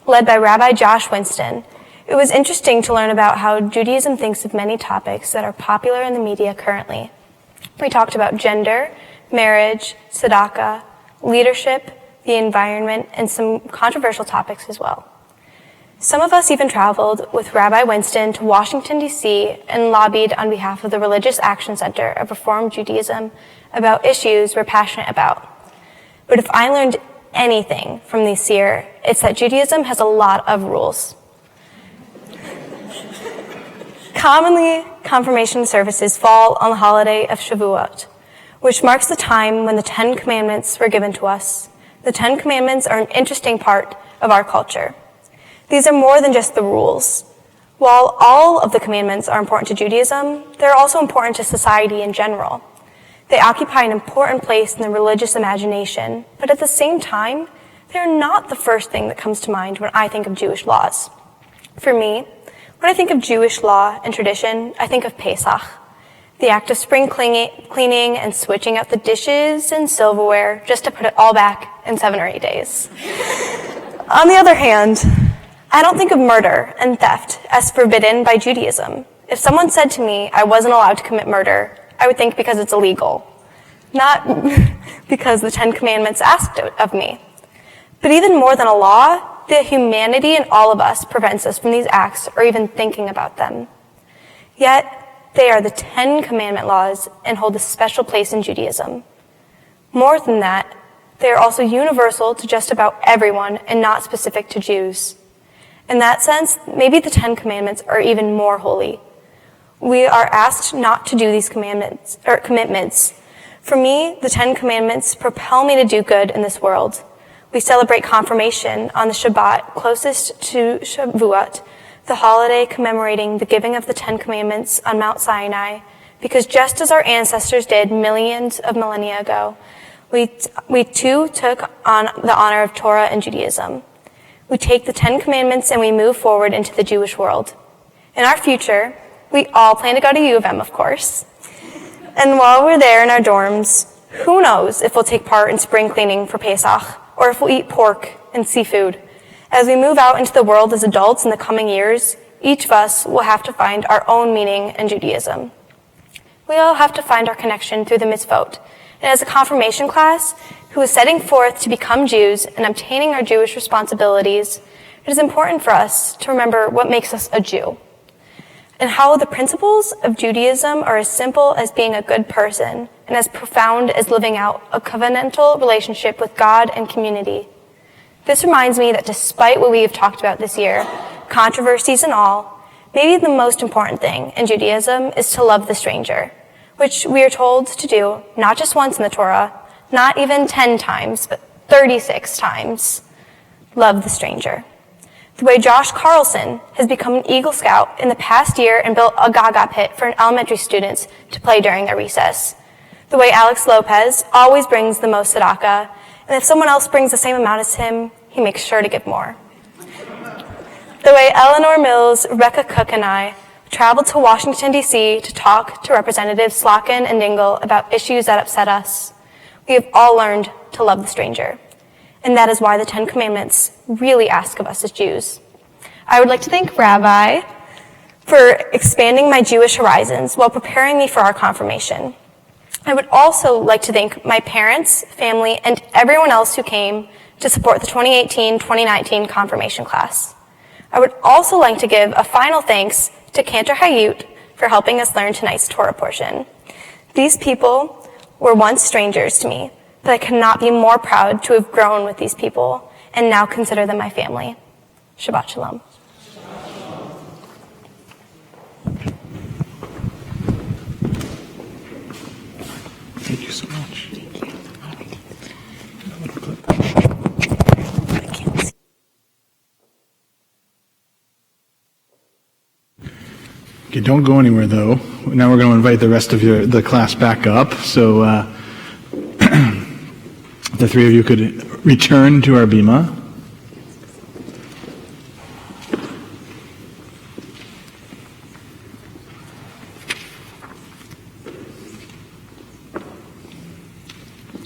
led by Rabbi Josh Winston. It was interesting to learn about how Judaism thinks of many topics that are popular in the media currently. We talked about gender, marriage, tzedakah, leadership, the environment, and some controversial topics as well. Some of us even traveled with Rabbi Winston to Washington, D.C. and lobbied on behalf of the Religious Action Center of Reform Judaism about issues we're passionate about. But if I learned anything from this year, it's that Judaism has a lot of rules. Commonly, confirmation services fall on the holiday of Shavuot, which marks the time when the 10 Commandments were given to us. The 10 Commandments are an interesting part of our culture. These are more than just the rules. While all of the commandments are important to Judaism, they're also important to society in general. They occupy an important place in the religious imagination, but at the same time, they're not the first thing that comes to mind when I think of Jewish laws. For me, when I think of Jewish law and tradition, I think of Pesach, the act of spring cleaning and switching out the dishes and silverware just to put it all back in 7 or 8 days. On the other hand, I don't think of murder and theft as forbidden by Judaism. If someone said to me I wasn't allowed to commit murder, I would think because it's illegal, not because the 10 Commandments asked it of me. But even more than a law, the humanity in all of us prevents us from these acts or even thinking about them. Yet, they are the 10 Commandment laws and hold a special place in Judaism. More than that, they are also universal to just about everyone and not specific to Jews. In that sense, maybe the 10 Commandments are even more holy. We are asked not to do these commitments. For me, the 10 Commandments propel me to do good in this world. We celebrate confirmation on the Shabbat closest to Shavuot, the holiday commemorating the giving of the 10 Commandments on Mount Sinai, because just as our ancestors did millions of millennia ago, we too took on the honor of Torah and Judaism. We take the 10 Commandments and we move forward into the Jewish world. In our future, we all plan to go to U of M, of course. And while we're there in our dorms, who knows if we'll take part in spring cleaning for Pesach, or if we'll eat pork and seafood. As we move out into the world as adults in the coming years, each of us will have to find our own meaning in Judaism. We all have to find our connection through the mitzvot. And as a confirmation class who is setting forth to become Jews and obtaining our Jewish responsibilities, it is important for us to remember what makes us a Jew and how the principles of Judaism are as simple as being a good person and as profound as living out a covenantal relationship with God and community. This reminds me that despite what we have talked about this year, controversies and all, maybe the most important thing in Judaism is to love the stranger, which we are told to do not just once in the Torah, not even 10 times, but 36 times. Love the stranger. The way Josh Carlson has become an Eagle Scout in the past year and built a Gaga pit for elementary students to play during their recess. The way Alex Lopez always brings the most tzedakah, and if someone else brings the same amount as him, he makes sure to give more. The way Eleanor Mills, Rebecca Cook, and I traveled to Washington, D.C. to talk to Representatives Slotkin and Dingell about issues that upset us. We have all learned to love the stranger. And that is why the 10 Commandments really ask of us as Jews. I would like to thank Rabbi for expanding my Jewish horizons while preparing me for our confirmation. I would also like to thank my parents, family, and everyone else who came to support the 2018-2019 confirmation class. I would also like to give a final thanks to Cantor Hayut for helping us learn tonight's Torah portion. These people were once strangers to me, but I could not be more proud to have grown with these people and now consider them my family. Shabbat Shalom. Okay, don't go anywhere though. Now we're going to invite the rest of the class back up. So the three of you could return to our bima.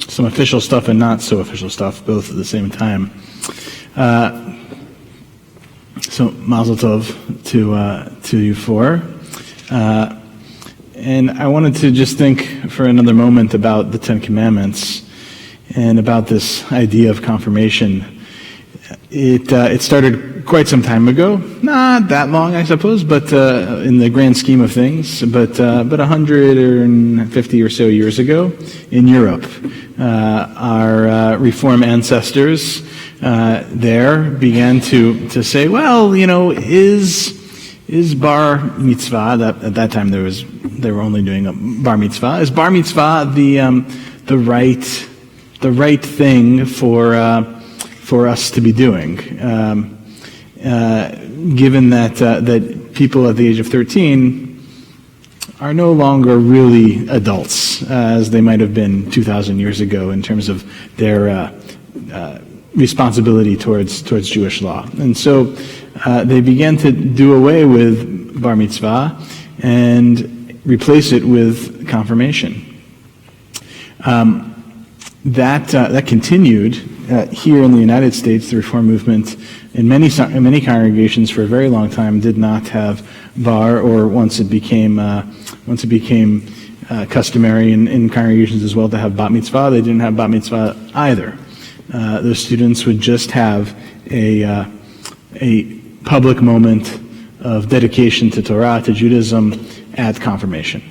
Some official stuff and not so official stuff, both at the same time. So Mazel Tov to you four. And I wanted to just think for another moment about the Ten Commandments and about this idea of confirmation. It started quite some time ago, not that long, I suppose, but in the grand scheme of things, but 150 or so years ago in Europe. Our Reform ancestors there began to say, well, is bar mitzvah, at that time they were only doing a bar mitzvah, is bar mitzvah the right thing for us to be doing, given that people at the age of 13 are no longer really adults as they might have been 2,000 years ago in terms of their responsibility towards Jewish law. And so they began to do away with bar mitzvah and replace it with confirmation. That continued here in the United States. The Reform movement in many congregations for a very long time did not have bar, or once it became customary in congregations as well to have bat mitzvah, they didn't have bat mitzvah either. The students would just have a public moment of dedication to Torah, to Judaism, at confirmation.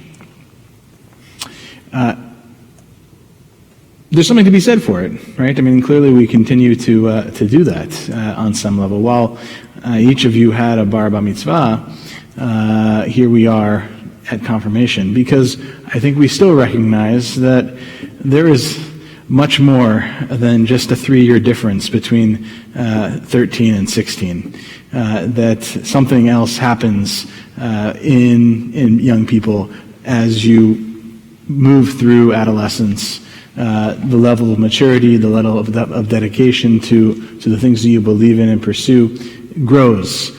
There's something to be said for it, right? I mean, clearly we continue to do that on some level. While each of you had a bar mitzvah, here we are at confirmation, because I think we still recognize that there is much more than just a 3-year difference between 13 and 16. That something else happens in young people as you move through adolescence. The level of maturity, the level of dedication to the things that you believe in and pursue grows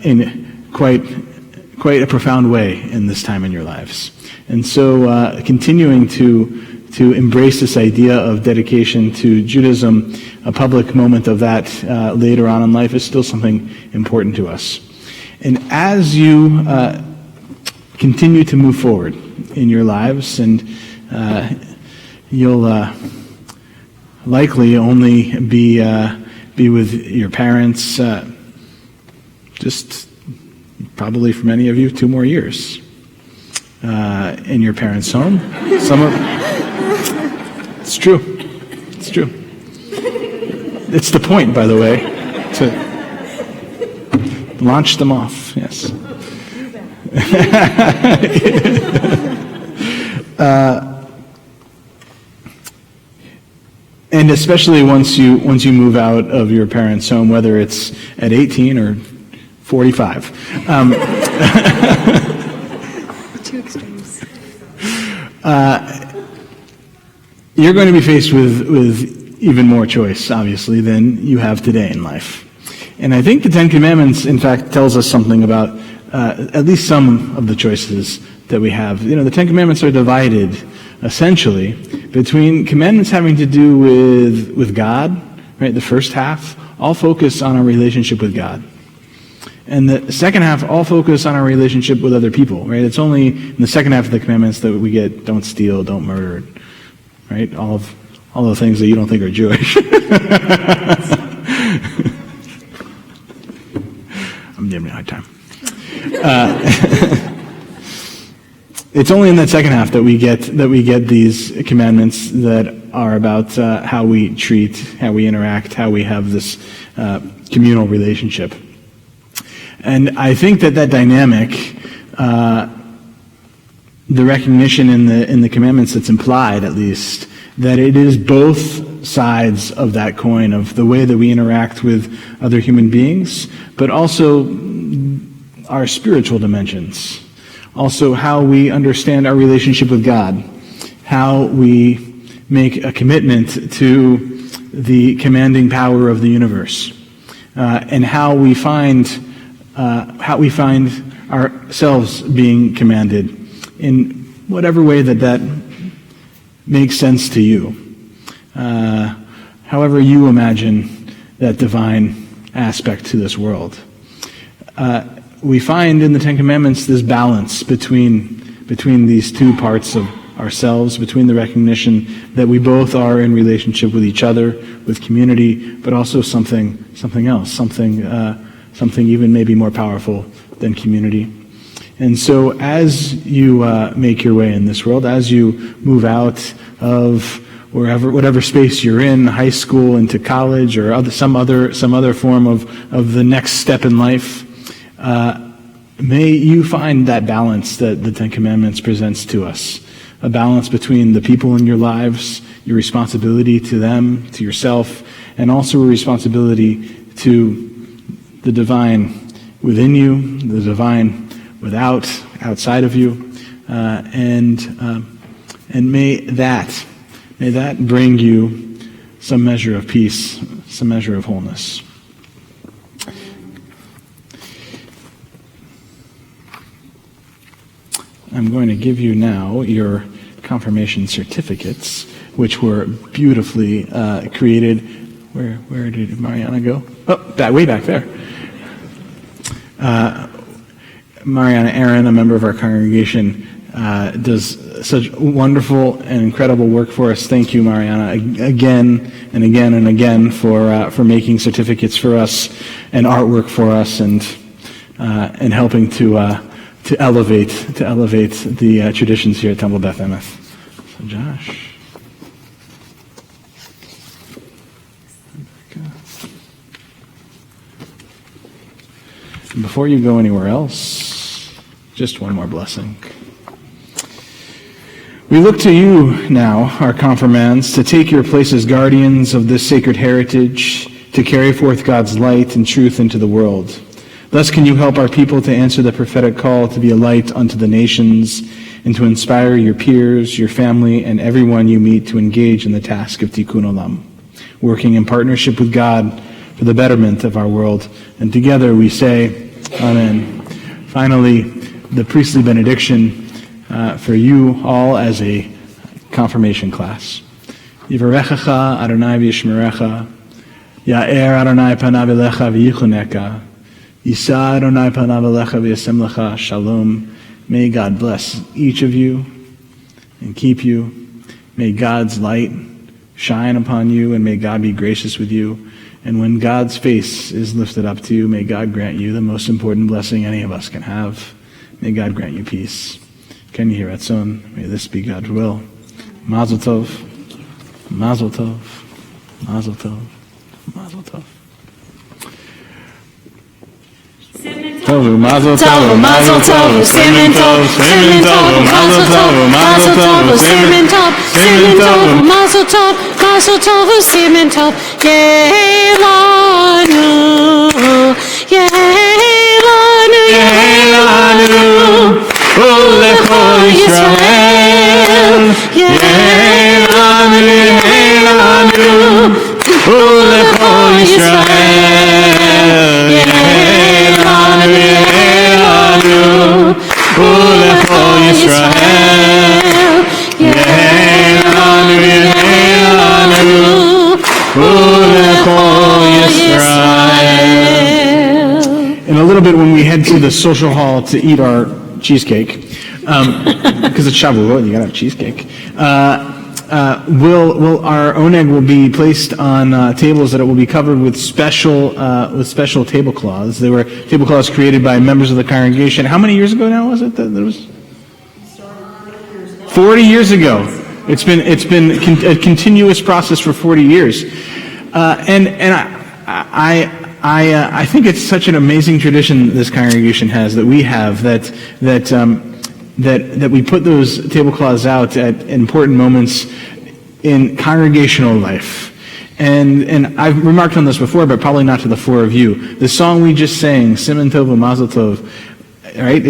in quite a profound way in this time in your lives. And so continuing to embrace this idea of dedication to Judaism, a public moment of that later on in life, is still something important to us. And as you continue to move forward in your lives, and you'll likely only be with your parents, just probably for many of you 2 more years in your parents' home. It's true. It's true. It's the point, by the way, to launch them off. Yes. And especially once you move out of your parents' home, whether it's at 18 or 45. Two extremes. You're going to be faced with even more choice, obviously, than you have today in life. And I think the Ten Commandments, in fact, tells us something about at least some of the choices that we have. The Ten Commandments are divided, essentially, between commandments having to do with God, right? The first half, all focus on our relationship with God. And the second half, all focus on our relationship with other people, right? It's only in the second half of the commandments that we get don't steal, don't murder, right? All the things that you don't think are Jewish. I'm giving you a hard time. It's only in that second half that we get these commandments that are about how we treat, how we interact, how we have this communal relationship. And I think that dynamic, the recognition in the commandments that's implied, at least, that it is both sides of that coin, of the way that we interact with other human beings, but also our spiritual dimensions. also how we understand our relationship with God, how we make a commitment to the commanding power of the universe, and how we find ourselves being commanded in whatever way that makes sense to you. However you imagine that divine aspect to this world. We find in the Ten Commandments this balance between these two parts of ourselves, between the recognition that we both are in relationship with each other, with community, but also something else, something even maybe more powerful than community. And so as you make your way in this world, as you move out of whatever space you're in, high school into college, or some other form of the next step in life, may you find that balance that the Ten Commandments presents to us. A balance between the people in your lives, your responsibility to them, to yourself, and also a responsibility to the divine within you, the divine outside of you, and may that bring you some measure of peace, some measure of wholeness. I'm going to give you now your confirmation certificates, which were beautifully created. Where did Mariana go? Oh, way back there. Mariana Aaron, a member of our congregation, does such wonderful and incredible work for us. Thank you, Mariana, again and again and again for making certificates for us and artwork for us and helping to elevate the traditions here at Temple Beth Emeth. So, Josh. And before you go anywhere else, just one more blessing. We look to you now, our confirmands, to take your place as guardians of this sacred heritage, to carry forth God's light and truth into the world. Thus can you help our people to answer the prophetic call to be a light unto the nations and to inspire your peers, your family, and everyone you meet to engage in the task of Tikkun Olam, working in partnership with God for the betterment of our world. And together we say, Amen. Finally, the priestly benediction for you all as a confirmation class. Yivarechecha Adonai v'yishmerecha, Ya'er Adonai panav elecha v'yichuneka, Yisa Adonai panav elecha v'yasem lecha shalom. May God bless each of you and keep you. May God's light shine upon you, and may God be gracious with you. And when God's face is lifted up to you, may God grant you the most important blessing any of us can have. May God grant you peace. Can you hear Ratzon? May this be God's will. Mazel tov, mazel tov, mazel tov, mazel tov. Tov, mazel tov, mazel tov, simin tov, simin tov, mazel tov, mazel tov, simin tov, simin tov, mazel tov, mazel tov, simin tov, Yehelanu, Yehelanu, Yehelanu, Ulechol Yisrael, Yehelanu, Yehelanu, Ulechol Yisrael, Yehelanu, Yehelanu, Ulechol Yisrael, Yehelanu, Yehelanu, in a little bit, when we head to the social hall to eat our cheesecake, because it's Shavuot, you gotta have cheesecake. Our oneg will be placed on tables that it will be covered with special tablecloths. They were tablecloths created by members of the congregation. How many years ago now was it that there was? 40 years ago. It's been a continuous process for 40 years, and I think it's such an amazing tradition this congregation has, that we have, that we put those tablecloths out at important moments in congregational life. And I've remarked on this before, but probably not to the four of you. The song we just sang, Siman Tov Mazel Tov, right?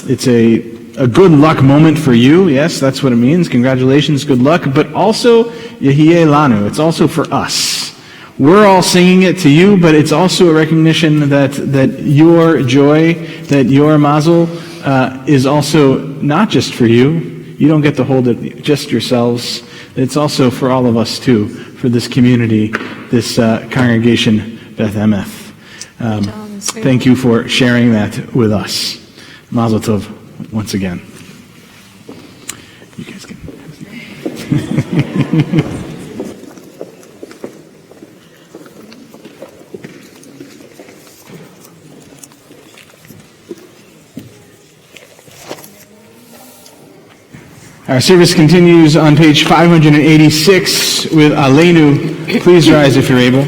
It's a good luck moment for you. Yes, that's what it means. Congratulations, good luck. But also, Yehiyeh Lanu. It's also for us. We're all singing it to you, but it's also a recognition that your joy, that your mazel, is also not just for you. You don't get to hold it just yourselves. It's also for all of us too, for this community, this congregation, Beth Emeth. Thank you for sharing that with us. Mazel tov, once again. You guys can. Our service continues on page 586 with Aleinu. Please rise if you're able.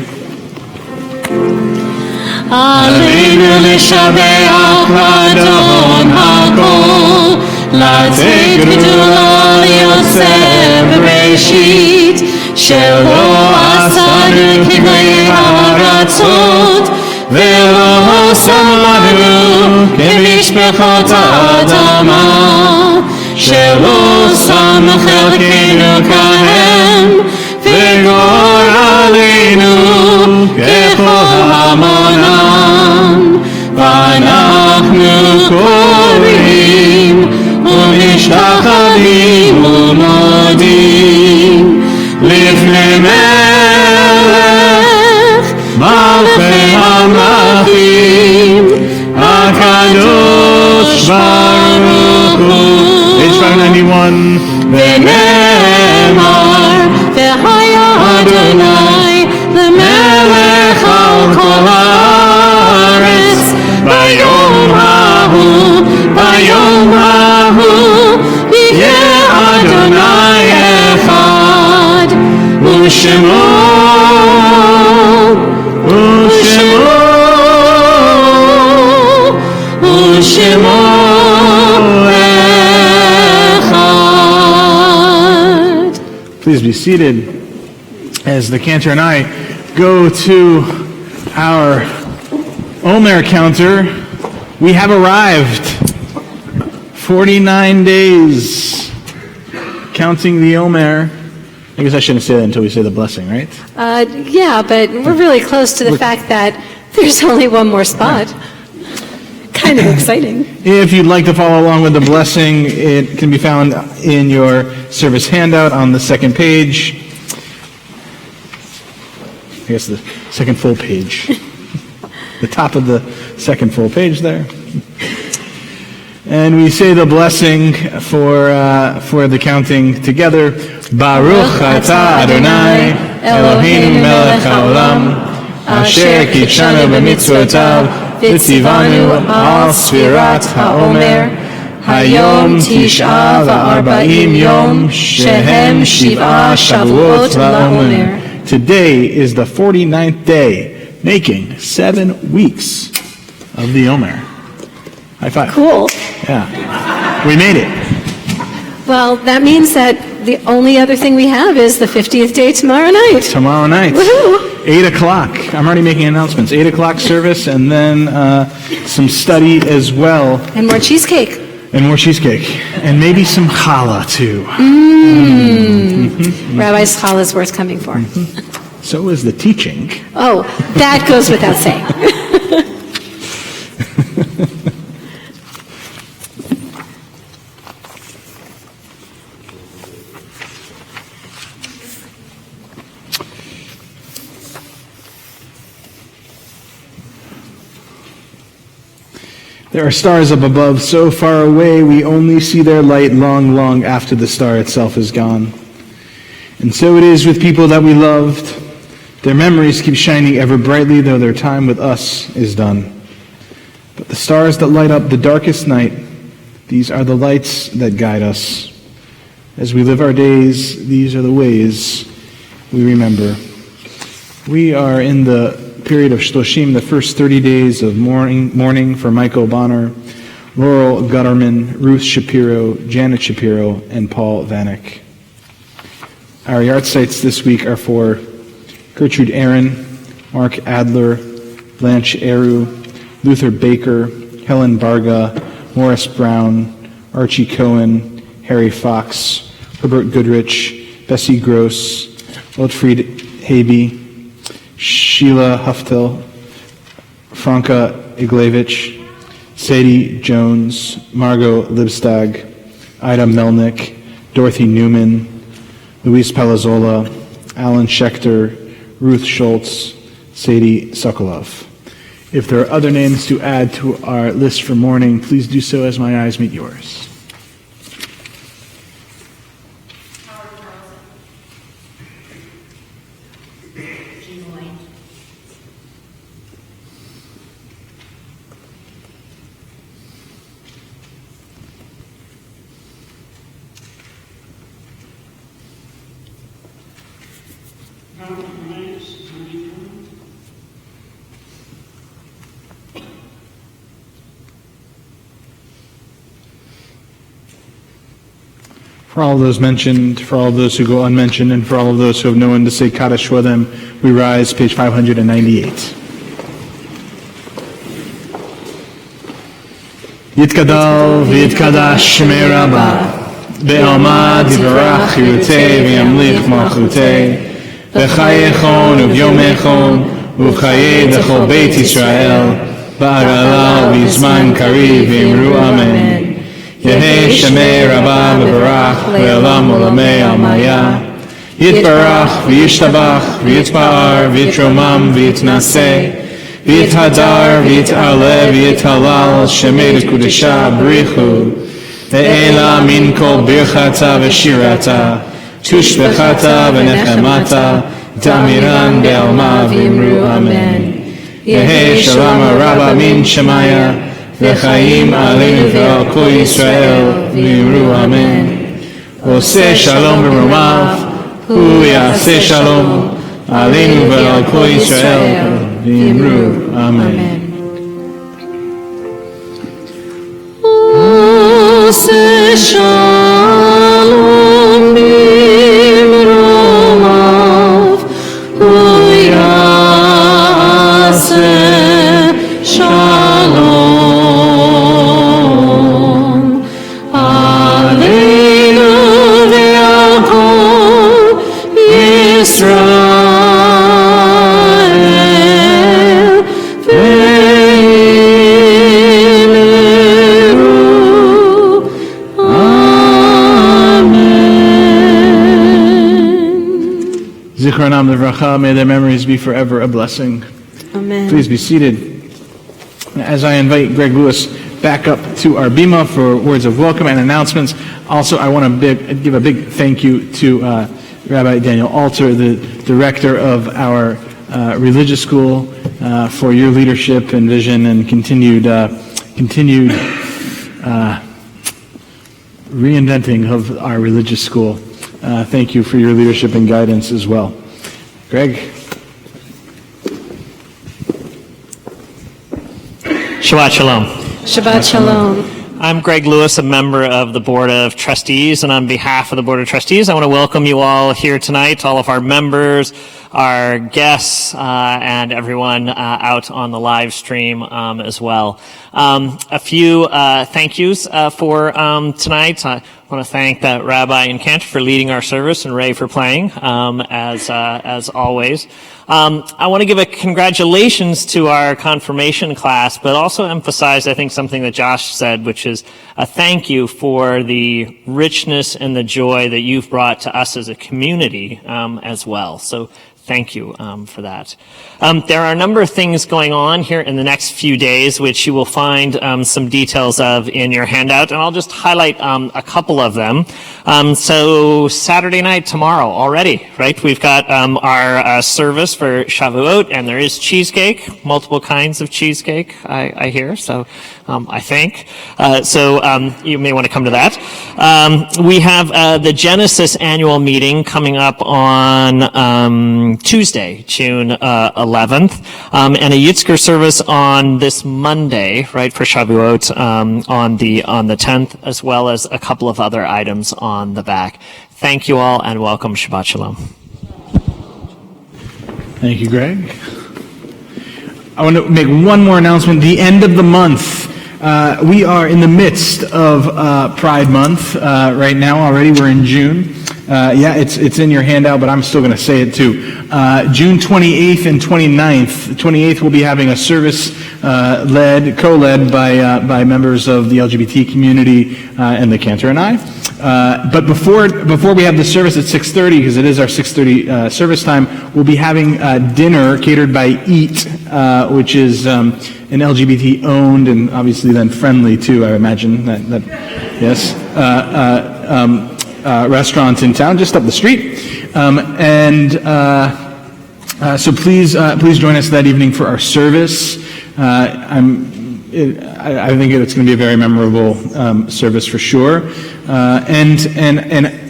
עלינו לשבח לאדון הכל, לתת גדולה ליוצר בראשית, שלא עשנו כבני הארצות, ולא שם לנו כמשפחות האדמה, שלא שם חלקנו כהם, וגור עלינו ככל המונם, ואנחנו קוראים ומשתחווים ומודים לפני מלך מלכי המלכים הקדוש ברוך הוא. Page 591. ונאמר והיה אדוני למלך על כל הארץ ביום ההוא יהיה אדוני אחד ושמו אחד. Please be seated as the cantor and I go to our Omer counter. We have arrived. 49 days counting the Omer. I guess I shouldn't say that until we say the blessing, right? Yeah, but we're really close to the fact that there's only one more spot. Kind of exciting. If you'd like to follow along with the blessing, it can be found in your service handout on the second page. I guess the second full page. The top of the second full page there. And we say the blessing for the counting together. Baruch atah Adonai Eloheinu melech haolam asher kitshanu b'mitzvotav v'tzivanu al sfirat ha'omer hayom tish'a v'arba'im yom shehem shiv'a shavuot la'omer. Today is the 49th day, making 7 weeks of the Omer. High five. Cool. Yeah. We made it. Well, that means that the only other thing we have is the 50th day tomorrow night. Tomorrow night. Woohoo! 8 o'clock. I'm already making announcements. 8 o'clock service, and then some study as well. And more cheesecake. And more cheesecake. And maybe some challah, too. Rabbi's challah is worth coming for. So is the teaching. Oh, that goes without saying. There are stars up above, so far away we only see their light long, long after the star itself is gone. And so it is with people that we loved. Their memories keep shining ever brightly, though their time with us is done. But the stars that light up the darkest night, these are the lights that guide us. As we live our days, these are the ways we remember. We are in the period of Shloshim, the first 30 days of mourning for Michael Bonner, Laurel Gutterman, Ruth Shapiro, Janet Shapiro, and Paul Vanek. Our yard sites this week are for Gertrude Aaron, Mark Adler, Blanche Eru, Luther Baker, Helen Barga, Morris Brown, Archie Cohen, Harry Fox, Herbert Goodrich, Bessie Gross, Wilfried Habe, Sheila Huftel, Franka Iglevich, Sadie Jones, Margot Libstag, Ida Melnick, Dorothy Newman, Luis Palazola, Alan Schechter, Ruth Schultz, Sadie Sokolov. If there are other names to add to our list for mourning, please do so as my eyes meet yours. For all of those mentioned, for all of those who go unmentioned, and for all of those who have no one to say Kaddish for them, we rise, page 598. Yitkadal v'yitkadash shmei Rabbah, be'alma divarach yirutei v'yamlich malchutei, v'chayechon u'vyomechon u'chayei d'chol beit Yisrael, ba'arala v'yizman kariv v'imru amen. Yehei Shemei Rabbah Mevarach Le'olam Olamei Almaya Yitbarach V'yishtabach V'yitba'ar V'yitromam V'yitnaseh V'yithadar V'yit'aleh V'yithalal Shemei D'Kudesha B'richu Ve'ela Min Kol Birchata V'shirata Tushbechata V'nechemata Damiran Be'alma V'imru Amen Yehei Shalom Rabbah Min Shemaya L'chaim aleinu ve'al kol Yisrael v'imru amen. Oseh shalom b'romav, hu ya'aseh shalom aleinu ve'al kol Yisrael v'imru amen. Oseh shalom b'romav, hu ya'aseh shalom. Israel, ve'imiru, amen. Zichronam Livracha, may their memories be forever a blessing. Amen. Please be seated. As I invite Greg Lewis back up to our bima for words of welcome and announcements, also I want to give a big thank you to Rabbi Daniel Alter, the director of our religious school, for your leadership and vision and continued reinventing of our religious school. Thank you for your leadership and guidance as well. Greg? Shabbat Shalom. Shabbat Shalom. I'm Greg Lewis, a member of the Board of Trustees, and on behalf of the Board of Trustees, I want to welcome you all here tonight, all of our members, our guests, and everyone out on the live stream as well. A few thank yous for tonight. I want to thank Rabbi and Kent for leading our service and Ray for playing, as always. I want to give a congratulations to our confirmation class, but also emphasize, I think, something that Josh said, which is a thank you for the richness and the joy that you've brought to us as a community as well. So thank you for that. There are a number of things going on here in the next few days, which you will find some details of in your handout, and I'll just highlight a couple of them. So Saturday night, tomorrow already, right? We've got our service for Shavuot, and there is cheesecake, multiple kinds of cheesecake, I hear, so I think. So you may want to come to that. We have the Genesis annual meeting coming up on Tuesday, June 11th, and a Yitzker service on this Monday, right, for Shavuot on the 10th, as well as a couple of other items on the back. Thank you all, and welcome. Shabbat Shalom. Thank you, Greg. I want to make one more announcement. The end of the month, We are in the midst of Pride Month right now already. We're in June. It's in your handout, but I'm still going to say it too. June 28th and 29th. The 28th we'll be having a service co-led by members of the LGBT community and the Cantor and I. But before we have the service at 6:30, because it is our 6:30 service time, we'll be having dinner catered by Eat, which is an LGBT-owned and obviously then friendly too, I imagine, restaurant in town, just up the street. So please join us that evening for our service. I think it's going to be a very memorable service for sure. And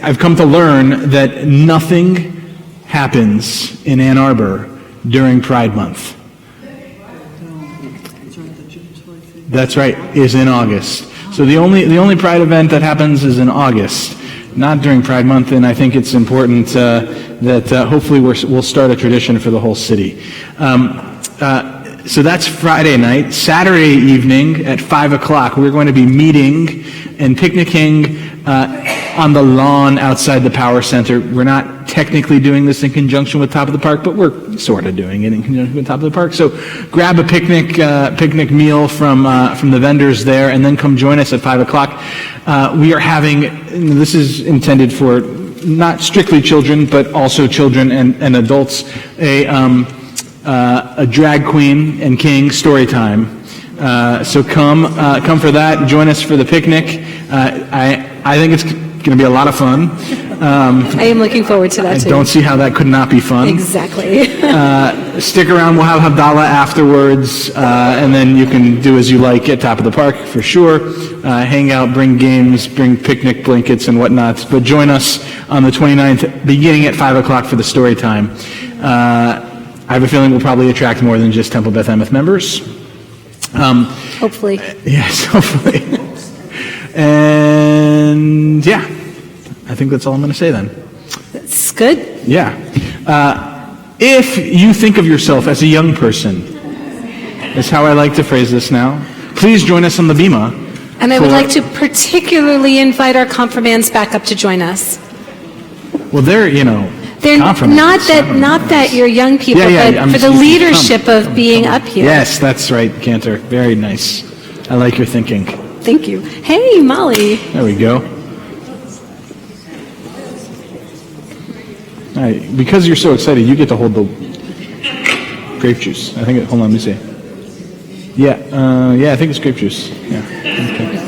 I've come to learn that nothing happens in Ann Arbor during Pride Month. That's right, is in August. So the only Pride event that happens is in August, not during Pride Month, and I think it's important that hopefully we'll start a tradition for the whole city. So that's Friday night. Saturday evening at 5 o'clock, we're going to be meeting and picnicking on the lawn outside the Power Center. We're not technically doing this in conjunction with Top of the Park, but we're sort of doing it in conjunction with Top of the Park. So grab a picnic meal from the vendors there, and then come join us at 5 o'clock. We are having, this is intended for not strictly children, but also children and adults, a drag queen and king story time. So come for that. Join us for the picnic. I think it's going to be a lot of fun. I am looking forward to that too. I don't see how that could not be fun. Exactly. Stick around. We'll have Havdalah afterwards, and then you can do as you like at Top of the Park for sure. Hang out, bring games, bring picnic blankets and whatnot. But join us on the 29th, beginning at 5 o'clock for the story time. I have a feeling we'll probably attract more than just Temple Beth Emeth members. Hopefully. Yes, hopefully. And yeah, I think that's all I'm going to say then. That's good. Yeah. If you think of yourself as a young person, is how I like to phrase this now, please join us on the Bima. And I would like to particularly invite our confirmands back up to join us. Well, they're not that you're young people, but for the leadership of being up here. Yes, that's right, Cantor. Very nice. I like your thinking. Thank you. Hey, Molly. There we go. All right, because you're so excited, you get to hold the grape juice. I think. Hold on, let me see. Yeah, I think it's grape juice. Yeah. Okay.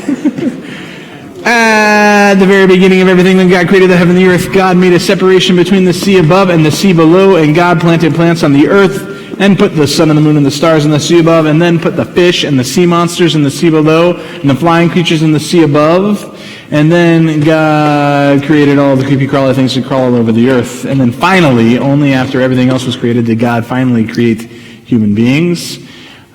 At the very beginning of everything, when God created the heaven and the earth, God made a separation between the sea above and the sea below, and God planted plants on the earth, and put the sun and the moon and the stars in the sea above, and then put the fish and the sea monsters in the sea below, and the flying creatures in the sea above. And then God created all the creepy crawly things that crawl all over the earth. And then finally, only after everything else was created, did God finally create human beings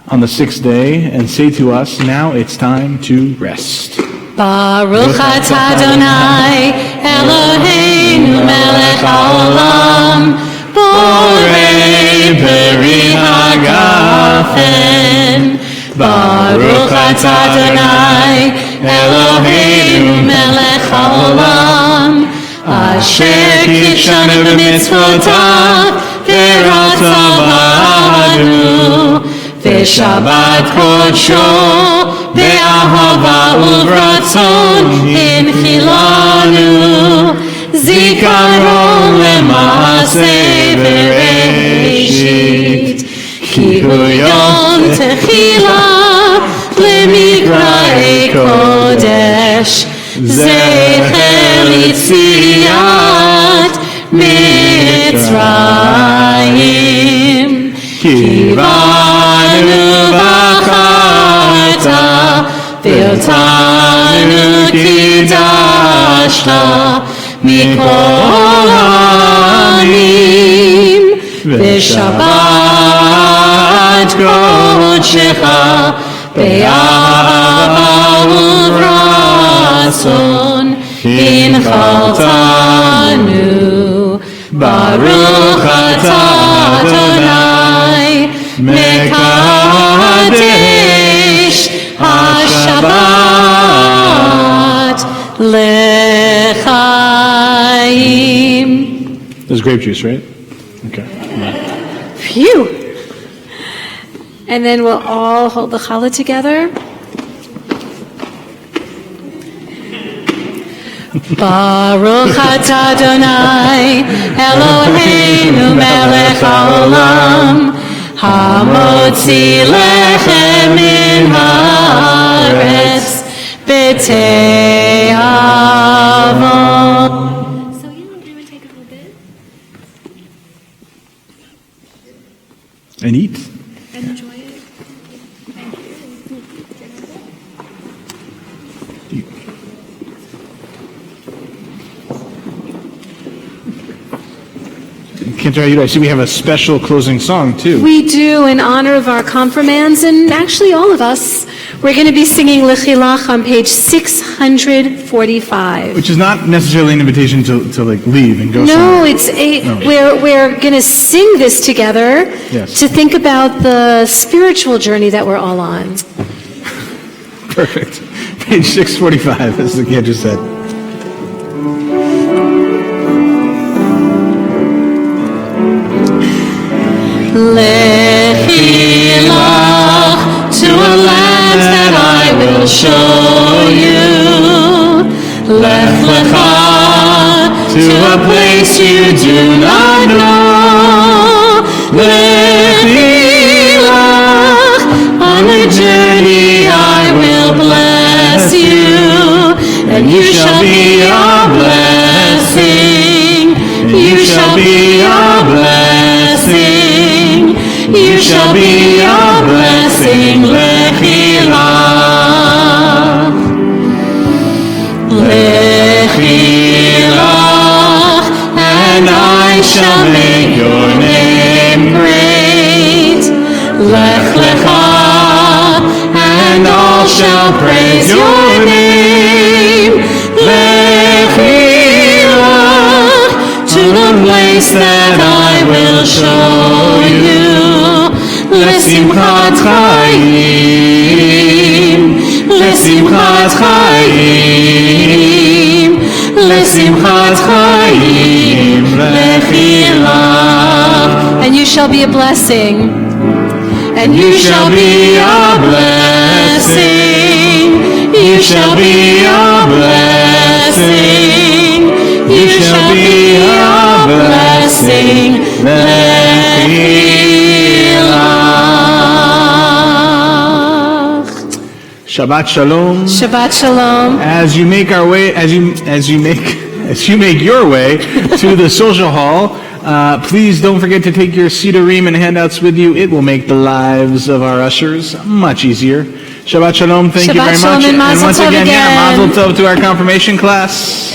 on the sixth day and say to us, now it's time to rest. Baruch atah Adonai Eloheinu melech haolam borei peri hagafen. Baruch atah Adonai Eloheinu melech haolam asher kitshanu b'mitzvotav v'ratza b'anu v'shabbat kodsho Be'ahava uvratzon hinchilanu Zikaron lema'aseh bereshit Ki hu yom techila lemikra'ei kodesh Zecher litziat Mitzrayim Ki banu b'charta Viltanu kidashta mikol ha'amim V'shabbat kodshecha be'ahava uvratzon hinchaltanu Baruch atah Adonai mekadesh Hashem Shabbat L'chaim. There's grape juice, right? Okay. Phew. And then we'll all hold the challah together. Baruch atah Adonai Eloheinu melech haolam hamotzi lechem min haaretz b'tei avot. And eat. Enjoy it. I see we have a special closing song, too. We do, in honor of our confirmands, and actually all of us. We're going to be singing L'chilach on page 645. Which is not necessarily an invitation to like leave and go No, somewhere. we're going to sing this together Yes. to think about the spiritual journey that we're all on. Perfect. Page 645, as the kid just said. L'chilach to a land that I will show you. Lech lecha to a place you do not know. L'chilach on a journey I will bless you, and you shall be a blessing. You shall be a blessing. You shall be a blessing. L'chilach. L'chilach, and I shall make your name great. Lech lecha, and all shall praise your name. L'chilach, to the place that I will show you. L'simchat chayim, l'simchat chayim, l'simchat chayim, l'chilach. And you shall be a blessing. And you shall be a blessing. You shall be a blessing. You shall be a blessing. Shabbat shalom. Shabbat shalom. As you make your way to the social hall, please don't forget to take your sidurim and handouts with you. It will make the lives of our ushers much easier. Shabbat shalom. Thank you very much. And once mazel tov again, mazel tov to our confirmation class.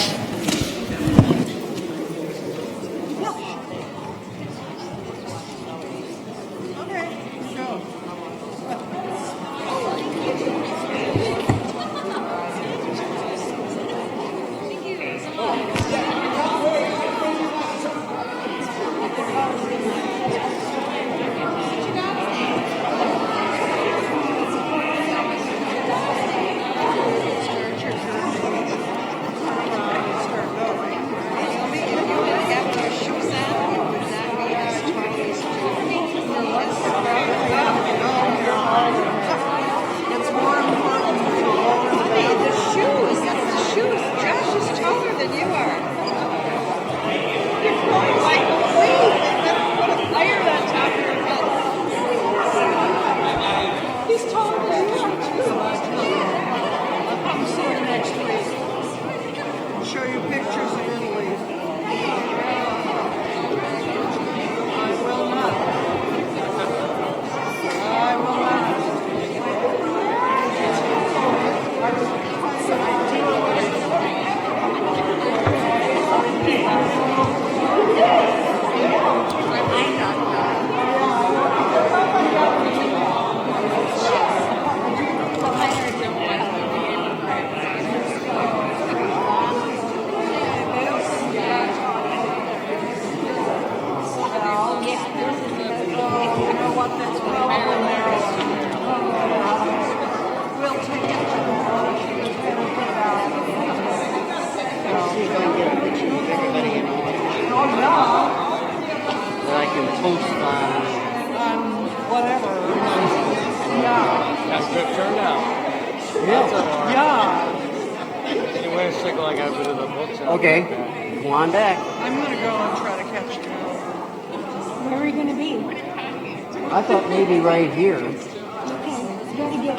see if I can get a picture with everybody in all. That I can post on whatever. Yeah. That's good turnout. Yeah. Anyway, it's like I got rid of the books. Okay, come on back. I'm going to go and try to catch you. Where are you going to be? I thought maybe right here. Okay, it's going to get.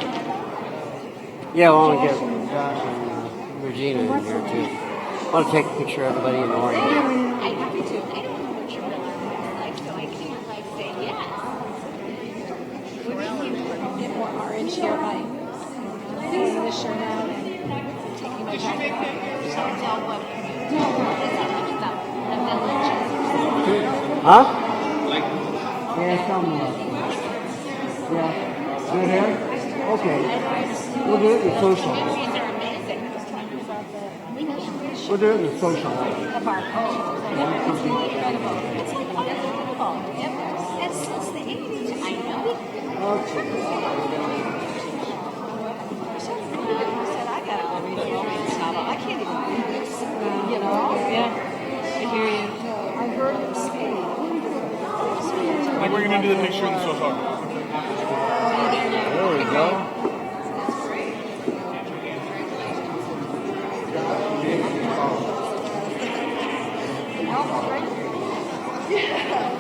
Yeah, I want to get Josh and Regina in here too. I want to take a picture of everybody in orange. I have to. I don't know what your real is like, so I can't like say yes. Would you get more orange here by putting the shirt out and taking my jacket off? Tell what? Huh? Yeah, some. Yeah. Good hair? Okay. We'll do it in social. We'll do it in social. Of our culture. It's incredible. It's like unbelievable. And since the 80s, I know. Okay. I said, I got to read a romance novel. I can't even read this. You know? Yeah. I hear you. I heard him say. I think we're going to do the picture in the social. There we go. Yeah.